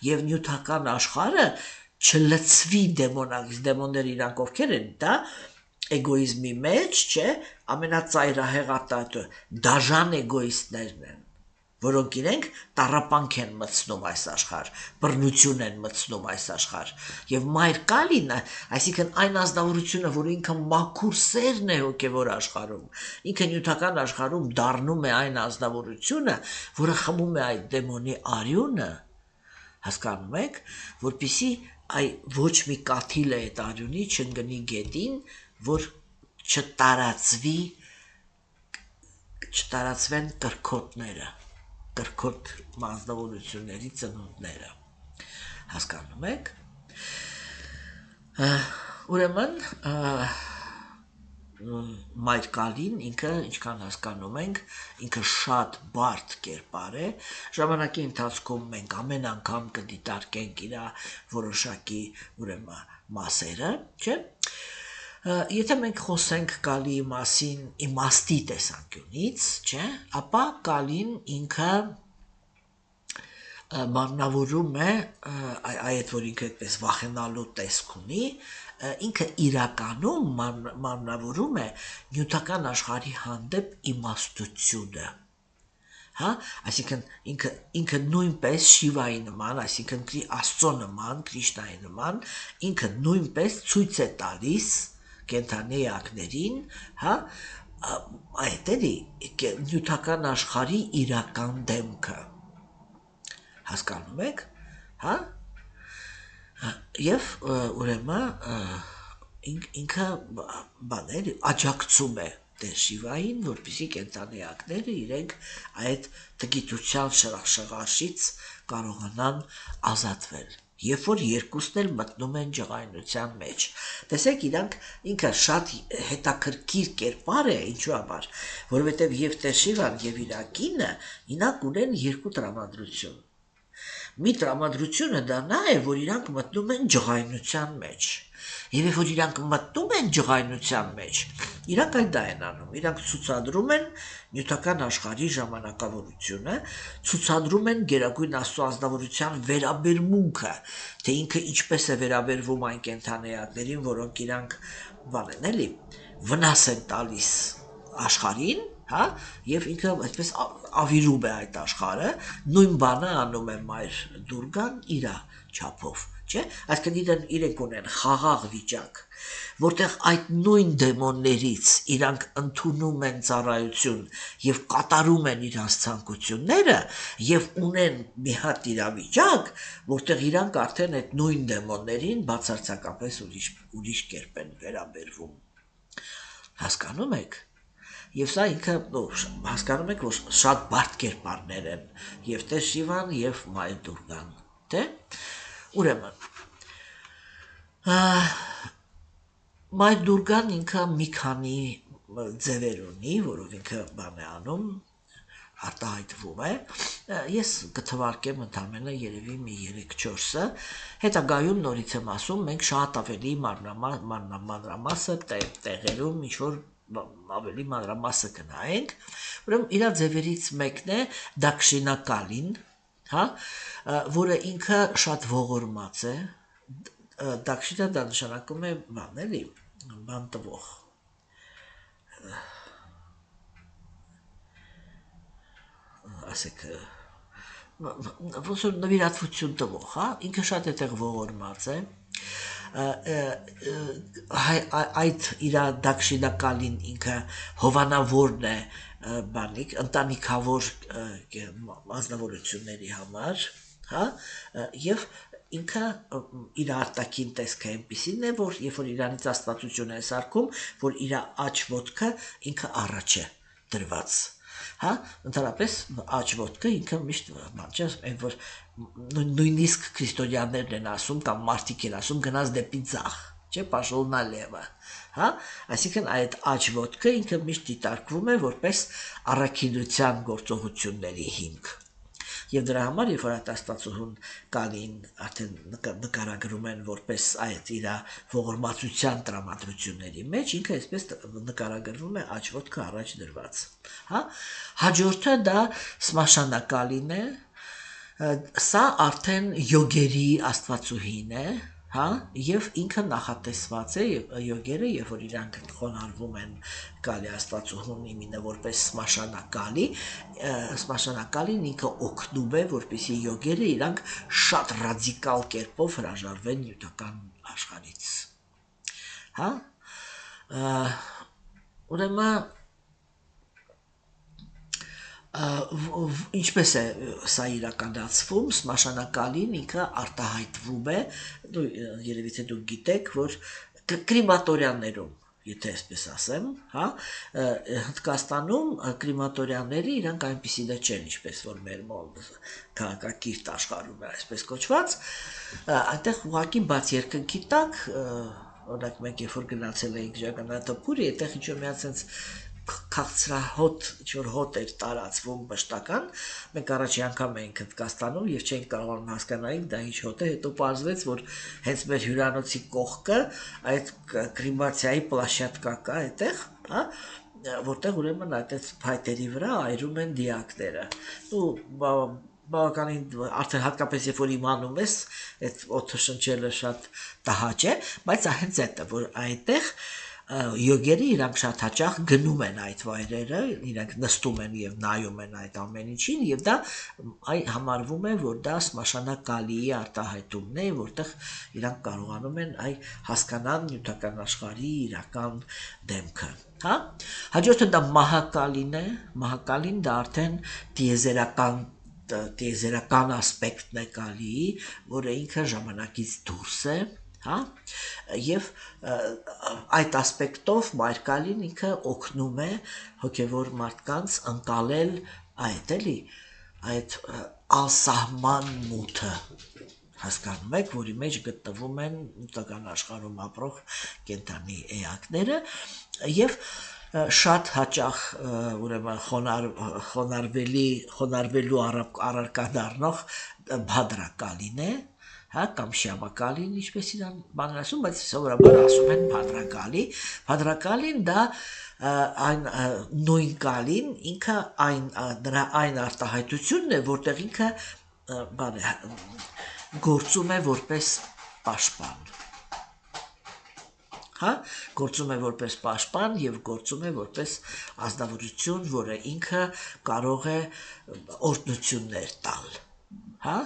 [SPEAKER 1] եւ նյութական աշխարհը չլցվի դեմոնից, դեմոնները իրանք ովքեր են, դա էգոիզմի մեջ, չէ, ամենածայրահեղատատը դաժան էգոիստներն են, որոնք իրենք տառապանք են մտցնում այս աշխարհ, բռնություն են մտցնում այս աշխարհ, եւ Մայր Կալինը, այսինքն այն ազնվորությունը, որ ինքը մաքուր սերն է հոգեվոր աշխարհում, ինքը նյութական աշխարհում դառնում է այն ազնվորությունը, որը խմում է այդ դեմոնի արյունը, հասկանում եք, որպեսզի այ ոչ մի կաթիլ է այդ արյունի չընկնի գետին, որ չտարածվեն կրքոտները, կրքոտ ազնվորությունների ծնունդները, հասկանում եք, ուրեմն Մայր Կալին ինքը, ինչքան հասկանում ենք, ինքը շատ բարդ կերպար է, ժամանակի ընթացքում մենք ամեն անգամ կդիտարկենք իր որոշակի ուրեմն մասերը, չէ՞, եթե մենք խոսենք Կալիի մասին իմաստի տեսանկյունից, չէ, ապա Կալին ինքը մարմնավորում է, այդ որ ինքը այդպես վախենալու տեսք ունի, ինքը իրականում մարմնավորում է նյութական աշխարհի հանդեպ իմաստությունը, հա, այսինքն ինքը նույնպես Շիվայի նման, այսինքն Աստծո նման, Կրիշնայի նման, ինքը նույնպես ցույց է տալիս կենդանի էակներին, հա, այդ էլի նյութական աշխարհի իրական դեմքը, հասկանում եք, հա, եւ ուրեմն ինքը բաներ աջակցում է Տեր Շիվային, որպեսզի կենդանիակները իրենք այդ տգիտության շղարշից կարողանան ազատվել, երբ որ երկուսն էլ մտնում են ջղայնության մեջ։ Տեսեք, իրանք ինքը շատ հետաքրքիր կերպար է, ինչու համար, որովհետև եւ Տեր Շիվան եւ իր կինը ինակ ունեն երկու տրամադրություն։ Մի տրամադրությունը դա նա է, որ իրանք մտնում են ջղայնության մեջ։ Եվ երբ որ իրանք մտնում են ջղայնության մեջ, իրանք այդ դա են անում, իրանք ցուցադրում են նյութական աշխարհի ժամանակավորությունը, ցուցադրում են Գերագույն Աստծո ազնվորության վերաբերմունքը, թե ինքը ինչպես է վերաբերվում այն կենդանիներին, որոնք իրանք բան են էլի, վնաս են տալիս աշխարհին, հա, եւ ինքը այսպես ավիրում է այդ աշխարհը, նույն բանը անում է Մայր Դուրգան իր չափով, չէ՞, այսինքն իրենք ունեն խաղաղ վիճակ, որտեղ այդ նույն դեմոններից իրանք ընդունում են ծառայություն եւ կատարում են իրանց ցանկությունները եւ ունեն մի հատ իրավիճակ, որտեղ իրանք արդեն այդ նույն դեմոններին բացարձակապես ուրիշ կերպ են վերաբերվում, հասկանում եք։ Եվ սա ինքը հասկանում եք, որ շատ բարդ կերպարներ են եւ Տեր Շիվան եւ Մայր Դուրգան, թե ուրեմն Մայր Դուրգան ինքը մի քանի ձևեր ունի, որով ինքը բան է անում, արտահայտվում է, ես կթվարկեմ ընդամենը երևի մի 3-4-ը, հետագայում նորից եմ ասում, մենք շատ ավելի մանրամասը տեղերում ինչ-որ ավելի մանրամասը կնայենք, ուրեմն իր ձևերից մեկն է Դաքշինակալին, հա, որը ինքը շատ ողորմած է, Դաքշինա դա նշանակում է բան էլի, բան տվող, ասեք, ոնց որ նվիրատվություն տվող, հա, ինքը շատ այդտեղ ողորմած է, այդ իր Դաքշինակալին ինքը հովանավորն է բանիկ ընտանիքավոր ազնվորությունների համար, հա, եւ ինքը իր արտաքին տեսքը այնպիսին է, որ երբ որ իրանից աստվածություն է սարքում, որ իր աջ ոտքը ինքը առաջ է, դրված, հա, ընդհանրապես աջ ոտքը ինքը միշտ մաչես, այն որ նույնիսկ քրիստոնյաներն են ասում կամ մարդիկ են ասում գնաց դեպի ձախ, չէ, пошел налево, հա, այսինքն այդ աջ ոտքը ինքը միշտ դիտարկվում է որպես առաքինության գործողությունների հիմք։ Եվ դրա համար, երբ որ այդ Աստվածուհուն Կալին արդեն նկարագրում են որպես այդ իր ողորմածության տրամադրությունների մեջ, ինքը այսպես նկարագրվում է աջ ոտքը առաջ դրված, հա, հաջորդը դա Սմաշանակալին է, սա արդեն յոգերի Աստվածուհին է, հա, եւ ինքը նախատեսված է յոգերը, երբ որ իրանք խոնարհվում են Կալի Աստվածուհուն իմինը որպես Սմաշանակալին ինքը օգնում է, որպեսզի յոգերը իրանք շատ ռադիկալ կերպով հրաժարվեն նյութական աշխարհից, հա, ուրեմն ինչպես է սա իրականացվում, Սմաշանակալին ինքը արտահայտվում է, երևի թե դուք գիտեք, որ կրեմատորիաներում, եթե այսպես ասեմ, հա, Հնդկաստանում կրեմատորիաները իրանք այնպիսի դա չեն, ինչպես որ մեր քաղաքակիրթ աշխարհում է այսպես կոչված, այնտեղ ուղղակի բաց երկնքի տակ, օրինակ մենք երբ որ գնացել էինք Ժագանաթ-փուրի, այդտեղ ինչ-որ մի sense քաղցրահոտ, ինչ-որ հոտ էր տարածվում մշտական, մենք առաջի անգամ էինք Հնդկաստանում եւ չենք կարողանում հասկանալ դա ինչ հոտ է, հետո պարզվեց, որ հենց մեր հյուրանոցի կողքը այդ կրեմացիայի պլաշատկա կա այդտեղ, հա, որտեղ ուրեմն այդ փայտերի վրա այրում են դիակները։ Ու բավականին արդեն հատկապես երբ որ իմանում ես, այդ օդը շնչելը շատ տհաճ է, բայց հենց այդ է, որ այդտեղ յոգերը իրանք շատ հաճախ գնում են այդ վայրերը, իրանք նստում են եւ նայում են այդ ամեն ինչին եւ դա համարվում է, որ դա Սմաշանակալիի արտահայտումն է, որտեղ իրանք կարողանում են հասկանալ նյութական աշխարհի իրական դեմքը, հա, հաջորդը դա Մահակալին է, Մահակալին դա արդեն տիեզերական ասպեկտն է Կալիի, որը ինքը ժամանակից դուրս է, հա, եւ այդ ասպեկտով Մայր ինքը օգնում է հոգևոր մարդկանց ընկալել այդ էլի այդ անսահման մութը, հասկանում եք, որի մեջ գտնվում են նյութական աշխարհում ապրող կենդանի էակները եւ շատ հաճախ ուրեմն խոնարհվելու առարկա դառնող Բադրակալին է, հա, կամ Շյամակալին, ինչպես իրան բաներ ասում, բայց սովորաբար ասում են Բադրակալին դա այն նույն Կալին, ինքը նրա այն արտահայտությունն է, որտեղ ինքը գործում է որպես պաշտպան, հա, գործում է որպես պաշտպան եւ գործում է որպես ազնվորություն, որը ինքը կարող է օրհնություններ տալ, հա,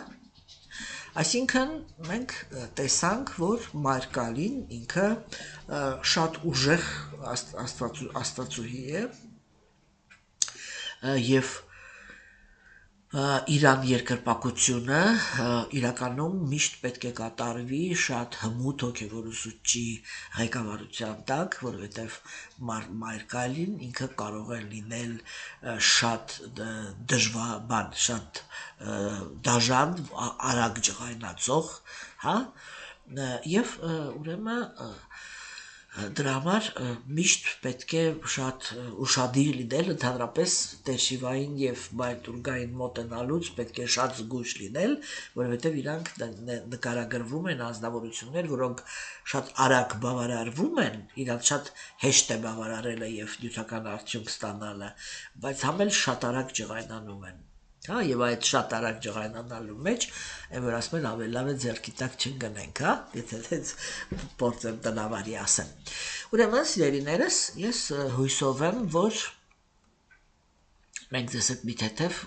[SPEAKER 1] այսինքն մենք տեսանք, որ Մայր Կալին ինքը շատ ուժեղ աստվածուհի է եւ իրան երկրպագությունը իրականում միշտ պետք է կատարվի շատ հմուտ հոգևոր ուսուցչի ղեկավարության տակ, որովհետև Մայր Կալին ինքը կարող է լինել շատ դժվար, շատ դաժան, արագ ջղայնացող, հա, եւ ուրեմն դրա համար միշտ պետք է շատ ուշադիր լինել, ընդհանրապես Տերշիվային եւ Բայտուրգային մոտենալուց պետք է շատ զգույշ լինել, որովհետեւ իրանք նկարագրվում են անձնավորություններ, որոնք շատ արագ բավարարվում են, իրանք շատ հեշտ է բավարարելը եւ նյութական արդյունք ստանալը, բայց համ էլ շատ արագ ջղայնանում են, հա, եւ այդ շատ արագ ջղայնանալու մեջ, այն որ ասում են ավելի լավ է ձեռքի տակ չընկնենք, հա, եթե դες փորձեմ տնավարի ասեմ։ Ուրեմն սիրելիներս, ես հույսով եմ, որ մենք ձեզ հետ մի թեթև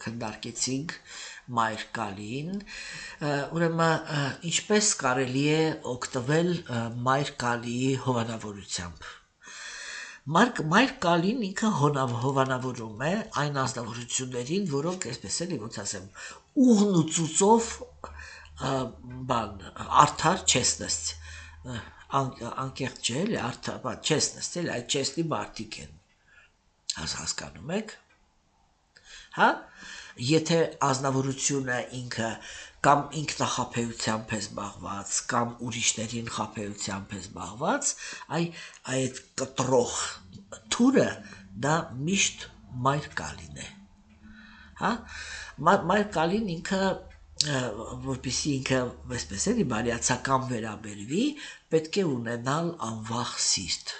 [SPEAKER 1] քննարկեցինք Մայր Կալիին, ուրեմն ինչպես կարելի է օգտվել Մայր Կալիի հովանավորությամբ։ Մայր Կալին ինքը հովանավորում է այն ազնվորություններին, որոնք այսպես էլի ոնց ասեմ, ուղն ու ծուծով արդար չեսնեստ, անկեղծ չէ էլի, արդար չեսնեստ էլի, այդ չեսնի մարդիկ են, Հասկանում եք, հա, եթե ազնվորությունը ինքը կամ ինքնախապեյությամբ է զբաղված, կամ ուրիշներին խապեյությամբ է զբաղված, այդ կտրող թուրը դա միշտ մայր կալին է, հա, մայր կալին ինքը, որպեսզի ինքը այսպես էլի բարյացակամ վերաբերվի, պետք է ունենալ անվախ սիրտ,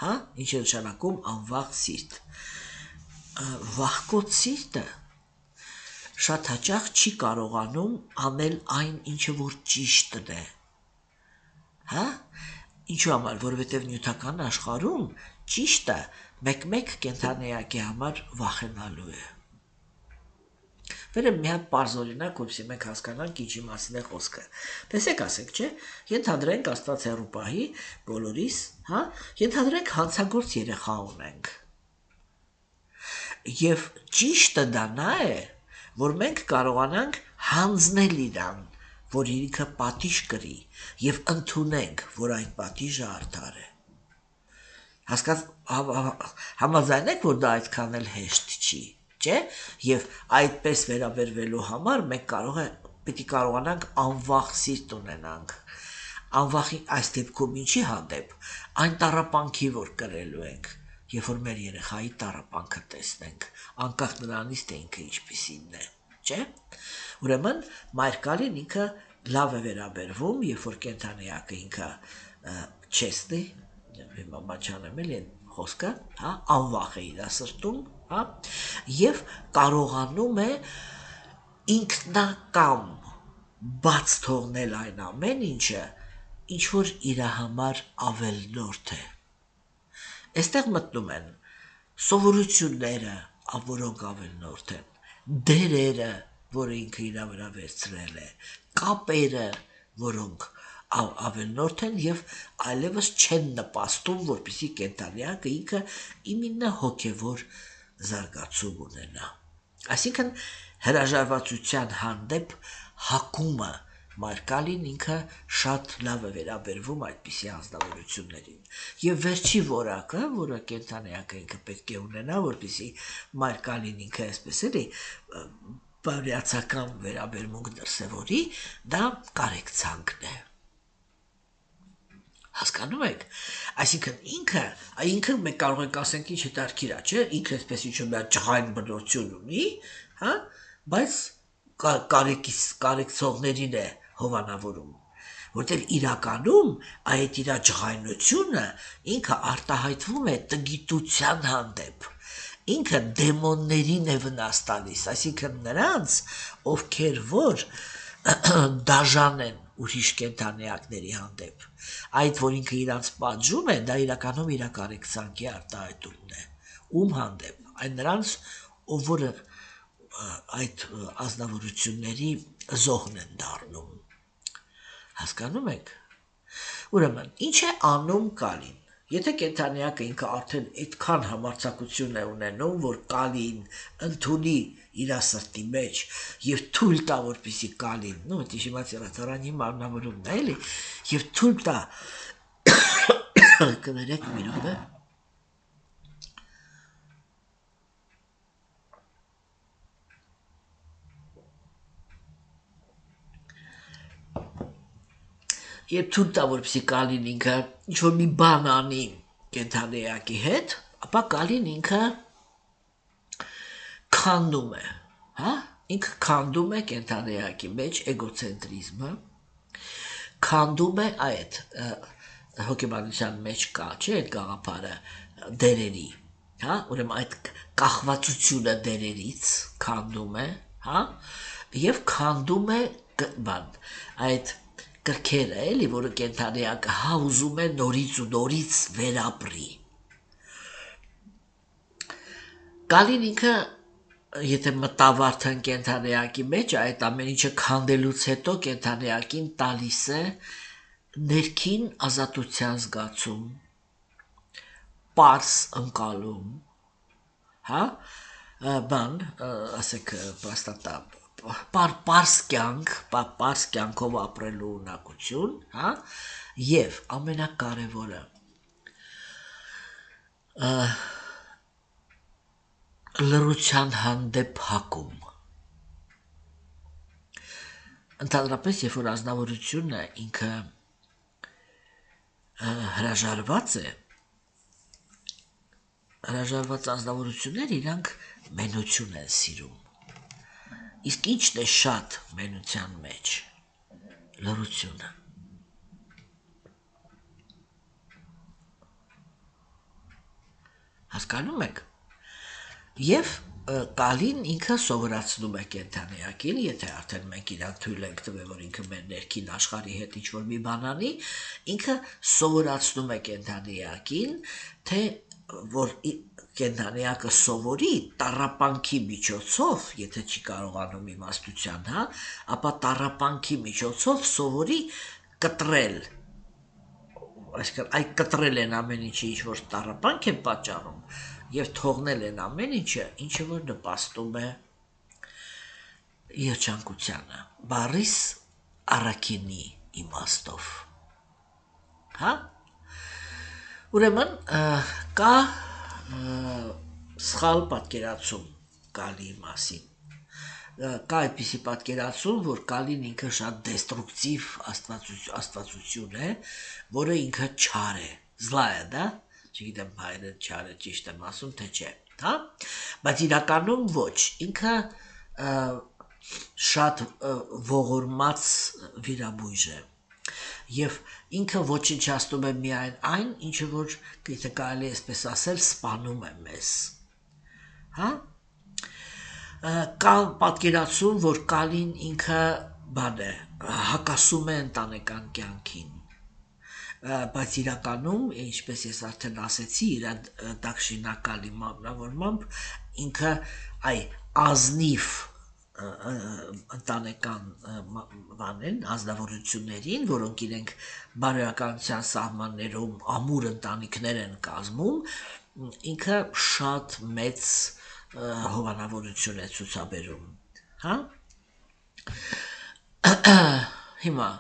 [SPEAKER 1] հա, ինչ է նշանակում անվախ սիրտ, վախկոտ սիրտը շատ հաճախ չի կարողանում անել այն, ինչը որ ճիշտն է, հա, ինչու համար, որովհետև նյութական աշխարհում ճիշտը մեկ կենդանեակի համար վախենալու է։ Վերեմ մի հատ պարզ օրինակ, որպեսզի մենք հասկանանք ինչի մասին է խոսքը։ Տեսեք, ասեք, չէ, ենթադրենք Աստված հեռու պահի բոլորիս, հա, ենթադրենք հանցագործ երեխա ունենք։ Եվ ճիշտը դա նա է, որ մենք կարողանանք հանձնել իրան, որ ինքը պատիժ կրի եւ ընդունենք, որ այդ պատիժը արդար է։ Համաձայնեք, որ դա այդքան էլ հեշտ չի, չէ՞։ Եվ այդպես վերաբերվելու համար մենք պետք է կարողանանք անվախ սիրտ ունենանք։ Անվախի այս դեպքում ինչի հանդեպ, այն տառապանքի, որ կրելու ենք, երբ որ մեր երեխայի տառապանքը տեսնենք, անկախ նրանից, թե ինքը ինչպիսին է, չէ՞։ Ուրեմն մայրկալին ինքը լավ է վերաբերվում, երբ որ կենդանեակը ինքը չեստի, հիմա բաչանեմ էլ են խոսքը, հա, անվախ է իր սրտում, հա, եւ կարողանում է ինքնակամ բաց թողնել այն ամեն ինչը, ինչ որ իր համար ավելնորդ է։ Այստեղ մտնում են սովորությունները, որոնք ավելնորդ են, դերերը, որը ինքը իր վրա վերցրել է, կապերը, որոնք ավելնորդ են եւ այլևս չեն նպաստում, որպեսզի կենդանեակը ինքը իմինը հոգեվոր զարգացում ունենա։ Այսինքն հրաժարվածության հանդեպ հակումը մարկալին ինքը շատ լավ է վերաբերվում այդպիսի անձնավորություններին։ Եվ վերջի որակը, որը կենդանեակը ինքը պետք է ունենա, որպեսզի մարկալին ինքը այսպես էլի բարյացակամ վերաբերմունք դրսևորի, դա կարեկցանքն է։ Հասկանում եք։ Այսինքն ինքը մենք կարող ենք ասենք ինչ հետարքիր է, չէ՞, ինքը այսպես ինչ-որ մի ջղայն բնություն ունի, հա, բայց կարեկցողներին է հովանավորում, որտեղ իրականում այդ իր ջղայնությունը ինքը արտահայտվում է տգիտության հանդեպ։ Ինքը դեմոններին է վնաս տալիս, այսինքն նրանց, ովքեր որ դաժան են ուրիշ կենդանեակների հանդեպ, այդ որ ինքը իրանց պատժում է, դա իրականում իր կարեկցանքի արտահայտումն է, ում հանդեպ, այն նրանց, ով որ այդ ազնվորությունների զոհն են դառնում, հասկանում եք, ուրեմն, ինչ է անում կալին, եթե կենդանեակը ինքը արդեն այդքան համարձակություն է ունենում, որ կալին ընդունի իր սրտի մեջ եւ թույլ տա, որպեսի կալին, նո, դա իմացիացարանի մարմնավորումն է, էլի, եւ թույլ տա կներեք մի րոպե Երբ թույլ տա, որպեսի կալին ինքը ինչ-որ մի բան անի կենդանեակի հետ, ապա կալին ինքը քանդում է, հա, ինքը քանդում է կենդանեակի մեջ էգոցենտրիզմը, քանդում է այդ հոգեբանության մեջ կա, չէ, այդ գաղափարը դերերի, հա, ուրեմն այդ կախվածությունը դերերից քանդում է, հա, եւ քանդում է բան, այդ կրքերը, էլի, որը կենդանեակը ուզում է նորից ու նորից վերապրի։ Կալին ինքը, եթե մտավարթն կենդանեակի մեջ, այդ ամեն ինչը քանդելուց հետո կենդանեակին տալիս է ներքին ազատության զգացում, պարզ ընկալում, հա, բան, ասեք, պաստատա, պարզ կյանքով ապրելու ունակություն, հա, եւ ամենակարևորը լռության հանդեպ հակում։ Ընդհանրապես, երբ որ ազնվորությունը ինքը հրաժարված է, հրաժարված ազնվորությունները իրանք մենություն են սիրում։ Իսկ ինչն է շատ մենության մեջ, լռությունը։ Հասկանում եք։ Եվ կալին ինքը սովորացնում է կենդանիակին, եթե արդեն մենք իրան թույլ ենք տվել, որ ինքը մեր ներքին աշխարհի հետ ինչ-որ մի բան անի, ինքը սովորացնում է կենդանիակին, թե որ կենդանիակը սովորի տառապանքի միջոցով, եթե չի կարողանում իմաստության, ապա տառապանքի միջոցով սովորի կտրել, այսինքն այդ կտրել են ամեն ինչը, ինչ որ տառապանք է պատճառում, եւ թողնել են ամեն ինչը, ինչը որ նպաստում է երջանկությանը, բառիս առաքինի իմաստով։ Հա? Ուրեմն կա սխալ պատկերացում կալի մասին։ Կա այդպիսի պատկերացում, որ կալին ինքը շատ դեստրուկտիվ աստվածություն է, որը ինքը չար է, զլա է, դա, չգիտեմ հայերեն չար է, ճիշտ եմ ասում, թե չէ, հա, բայց իրականում ոչ, ինքը շատ ողորմած վիրաբույժ է, եւ ինքը ոչնչացնում է միայն այն, ինչը որ, եթե կարելի է այսպես ասել, սպանում է մեզ, հա, կա պատկերացում, որ կալին ինքը բան է, հակասում է ընտանեկան կյանքին, բայց իրականում, ինչպես ես արդեն ասեցի, իր դակշինակալի մարմնավորմամբ, ինքը ազնիվ ընտանեկան բանեն, ազնվորություններին, որոնք իրենք բարոյականության սահմաններում ամուր ընտանիքներ են կազմում, ինքը շատ մեծ հովանավորություն է ցուցաբերում, հա? Հիմա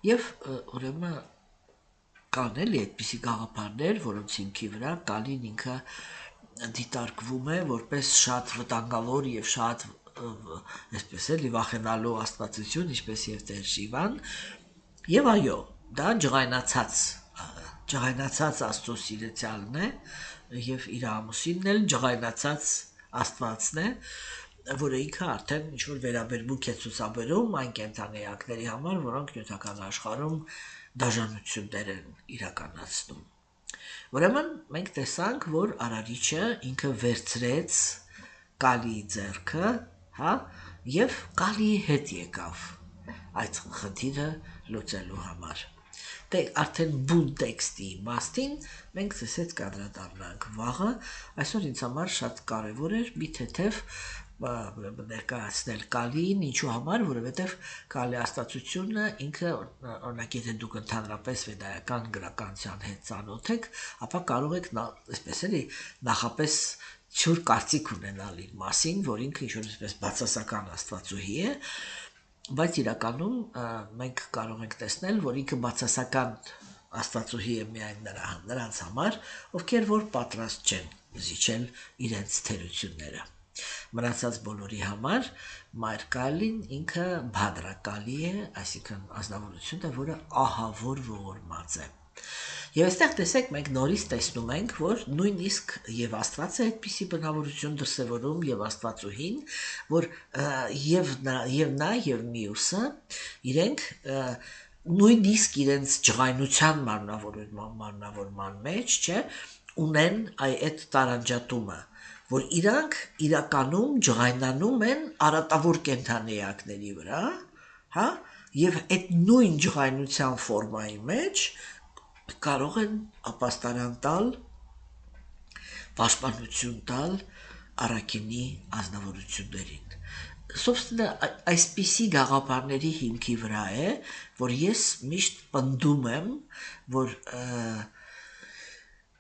[SPEAKER 1] եւ ուրեմն կան էլի այդպիսի գաղափարներ, որոնց հիմքի վրա կալին ինքը դիտարկվում է որպես շատ վտանգավոր եւ շատ այսպես էլի վախենալու աստվածություն, ինչպես եւ Տեր Շիվան, եւ այո, դա ջղայնացած Աստծո սիրեցյալն է եւ իր ամուսինն էլ ջղայնացած Աստվածն է, որը ինքը արդեն ինչ-որ վերաբերմունք է ցուցաբերում այն կենդանիակների համար, որոնք նյութական աշխարհում դաժանություններ են իրականացնում։ Ուրեմն մենք տեսանք, որ Արարիչը ինքը վերցրեց կալիի ձեռքը, հա, եւ կալիի հետ եկավ այդ խնդիրը լուծելու համար։ Դե արդեն բուն տեքստի իմաստին մենք ցես հետ կանդրադառնանք վաղը, այսօր ինձ համար շատ կարևոր էր մի թեթև ներկայացնել կալիին, ինչու համար, որովհետև կալի աստվածությունը ինքը, օրինակ եթե դուք ընդհանրապես վեդայական գրականության հետ ծանոթ եք, ապա կարող եք այսպես էլի նախապես չուր կարծիք ունենալ իր մասին, որ ինքը ինչ-որ այսպես բացասական աստվածուհի է, բայց իրականում մենք կարող ենք տեսնել, որ ինքը բացասական աստվածուհի է միայն նրանց համար, ովքեր որ պատրաստ չեն զիջել իրենց թերությունները։ Մնացած բոլորի համար Մայր Կալին ինքը բադրակալի է, այսինքն ազնվորություն է, որը ահավոր ողորմած է։ Եվ այստեղ տեսեք, մենք նորից տեսնում ենք, որ նույնիսկ եւ Աստված է այդպիսի բնավորություն դրսևորում եւ Աստվածուհին, որ եւ նա եւ մյուսը իրենք նույնիսկ իրենց ջղայնության մարմնավորման մեջ, չէ, ունեն այդ տարանջատումը, որ իրանք իրականում ջղայնանում են արատավոր կենդանիակների վրա, հա, եւ այդ նույն ջղայնության ֆորմայի մեջ կարող են ապաստարան տալ, պաշտպանություն տալ առաքինի ազնվորություններին։ Собственно, այսպիսի գաղափարների հիմքի վրա է, որ ես միշտ պնդում եմ, որ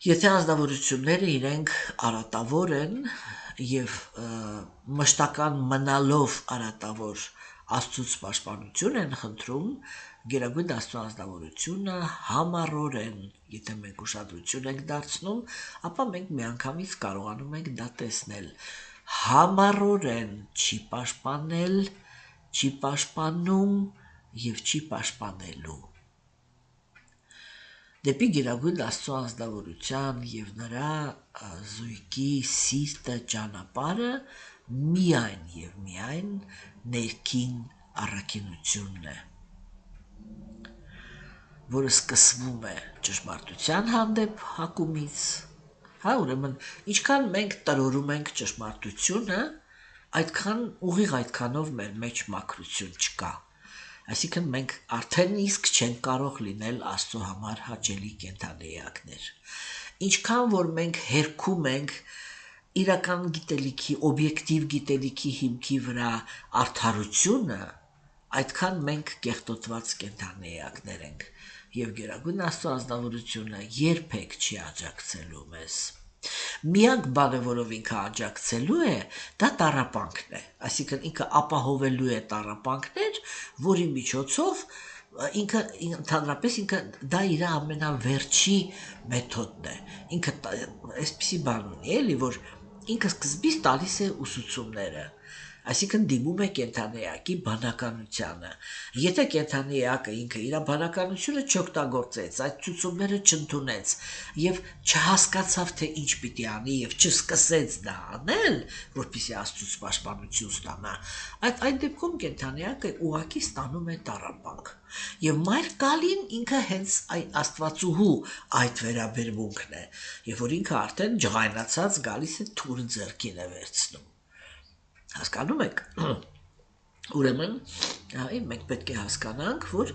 [SPEAKER 1] եթե ազնվորությունները իրենք արատավոր են եւ մշտական մնալով արատավոր Աստծուց պաշտպանություն են խնդրում, Գերագույն Աստծո ազնվորությունը համառորեն, եթե մենք ուշադրություն ենք դարձնում, ապա մենք միանգամից կարողանում ենք դա տեսնել։ Համառորեն չի պաշտպանել, չի պաշտպանում եւ չի պաշտպանելու։ Դեպի Գերագույն Աստծո ազնվորության եւ նրա զույգի սիրտը ճանապարհը միայն եւ միայն ներքին առաքինությունն է, որը սկսվում է ճշմարտության հանդեպ հակումից, ուրեմն ինչքան մենք տրորում ենք ճշմարտությունը, այդքան ուղիղ այդքանով մեր մեջ մաքրություն չկա։ Այսինքն մենք արդեն իսկ չենք կարող լինել Աստծո համար հաճելի կենդանիակներ։ Ինչքան որ մենք հերքում ենք իրական գիտելիքի, օբյեկտիվ գիտելիքի հիմքի վրա արդարությունը, այդքան մենք կեղտոտված կենդանիակներ ենք, եւ Գերագույն Աստծո ազնվորությունը երբեք չի աջակցելու մեզ։ Միակ բանը, որով ինքը աջակցելու է, դա տառապանքն է, այսինքն ինքը ապահովելու է տառապանքներ, որի միջոցով ինքը ընդհանրապես դա իր ամենավերջի մեթոդն է, ինքը այսպիսի բան ունի, էլի, որ ինքը սկզբից տալիս է ուսուցումները, այսինքն դիմում է կենդանիակի բանականությանը։ Եթե կենդանիակը ինքը իր բանականությունը չօգտագործեց, այդ ցուցումները չընդունեց եւ չհասկացավ, թե ինչ պիտի անի եւ չսկսեց դա անել, որպեսզի Աստծուց պաշտպանություն ստանա, այդ դեպքում կենդանիակը ուղղակի ստանում է տառապանք։ Եվ մայր գալին ինքը հենց Աստվածուհու այդ վերաբերմունքն է, եւ որ ինքը արդեն ջղայնացած գալիս է թուրը ձեռքին է վերցնում։ Հասկանում եք։ Ուրեմն, մենք պետք է հասկանանք, որ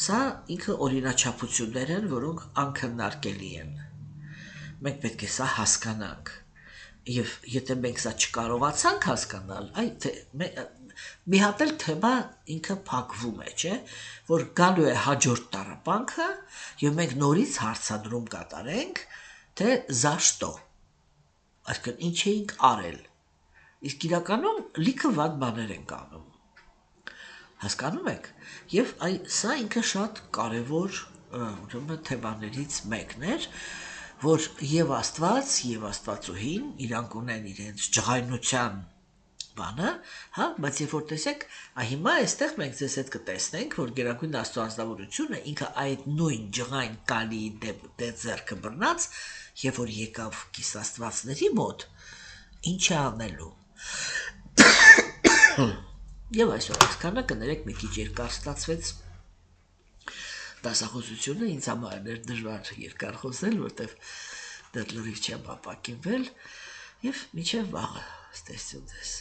[SPEAKER 1] սա ինքը օրինաչափություններ են, որոնք անքննարկելի են։ Մենք պետք է սա հասկանանք։ Եվ եթե մենք սա չկարողացանք հասկանալ, մի հատ էլ թեմա ինքը փակվում է, չէ՞, որ գալու է հաջորդ տառապանքը, եւ մենք նորից հարցադրում կատարենք, թե za что։ Այսինքն ինչ էինք արել։ Իսկ իրականում լիքը վատ բաներ ենք անում։ Հասկանում եք։ Եվ սա ինքը շատ կարևոր թեմաներից մեկն էր, որ եւ Աստված, եւ Աստվածուհին իրանք ունեն իրենց ջղայնության բանը, բայց երբ որ տեսեք, հիմա այստեղ մենք ձեզ հետ կտեսնենք, որ Գերագույն Աստծո ազնվորությունը ինքը այդ նույն ջղայն կալի ձեռքը բռնած, երբ որ եկավ կիսաստվածների մոտ, ինչ է անելու։ Եվ այսօր այսքանը, կներեք, մի քիչ երկար ստացվեց դասախոսությունը, ինձ համար էր դժվար երկար խոսել, որտեվ դեռ լրիվ չեմ ապակինվել, եւ մինչեւ վաղը, ստեսություն ձեզ։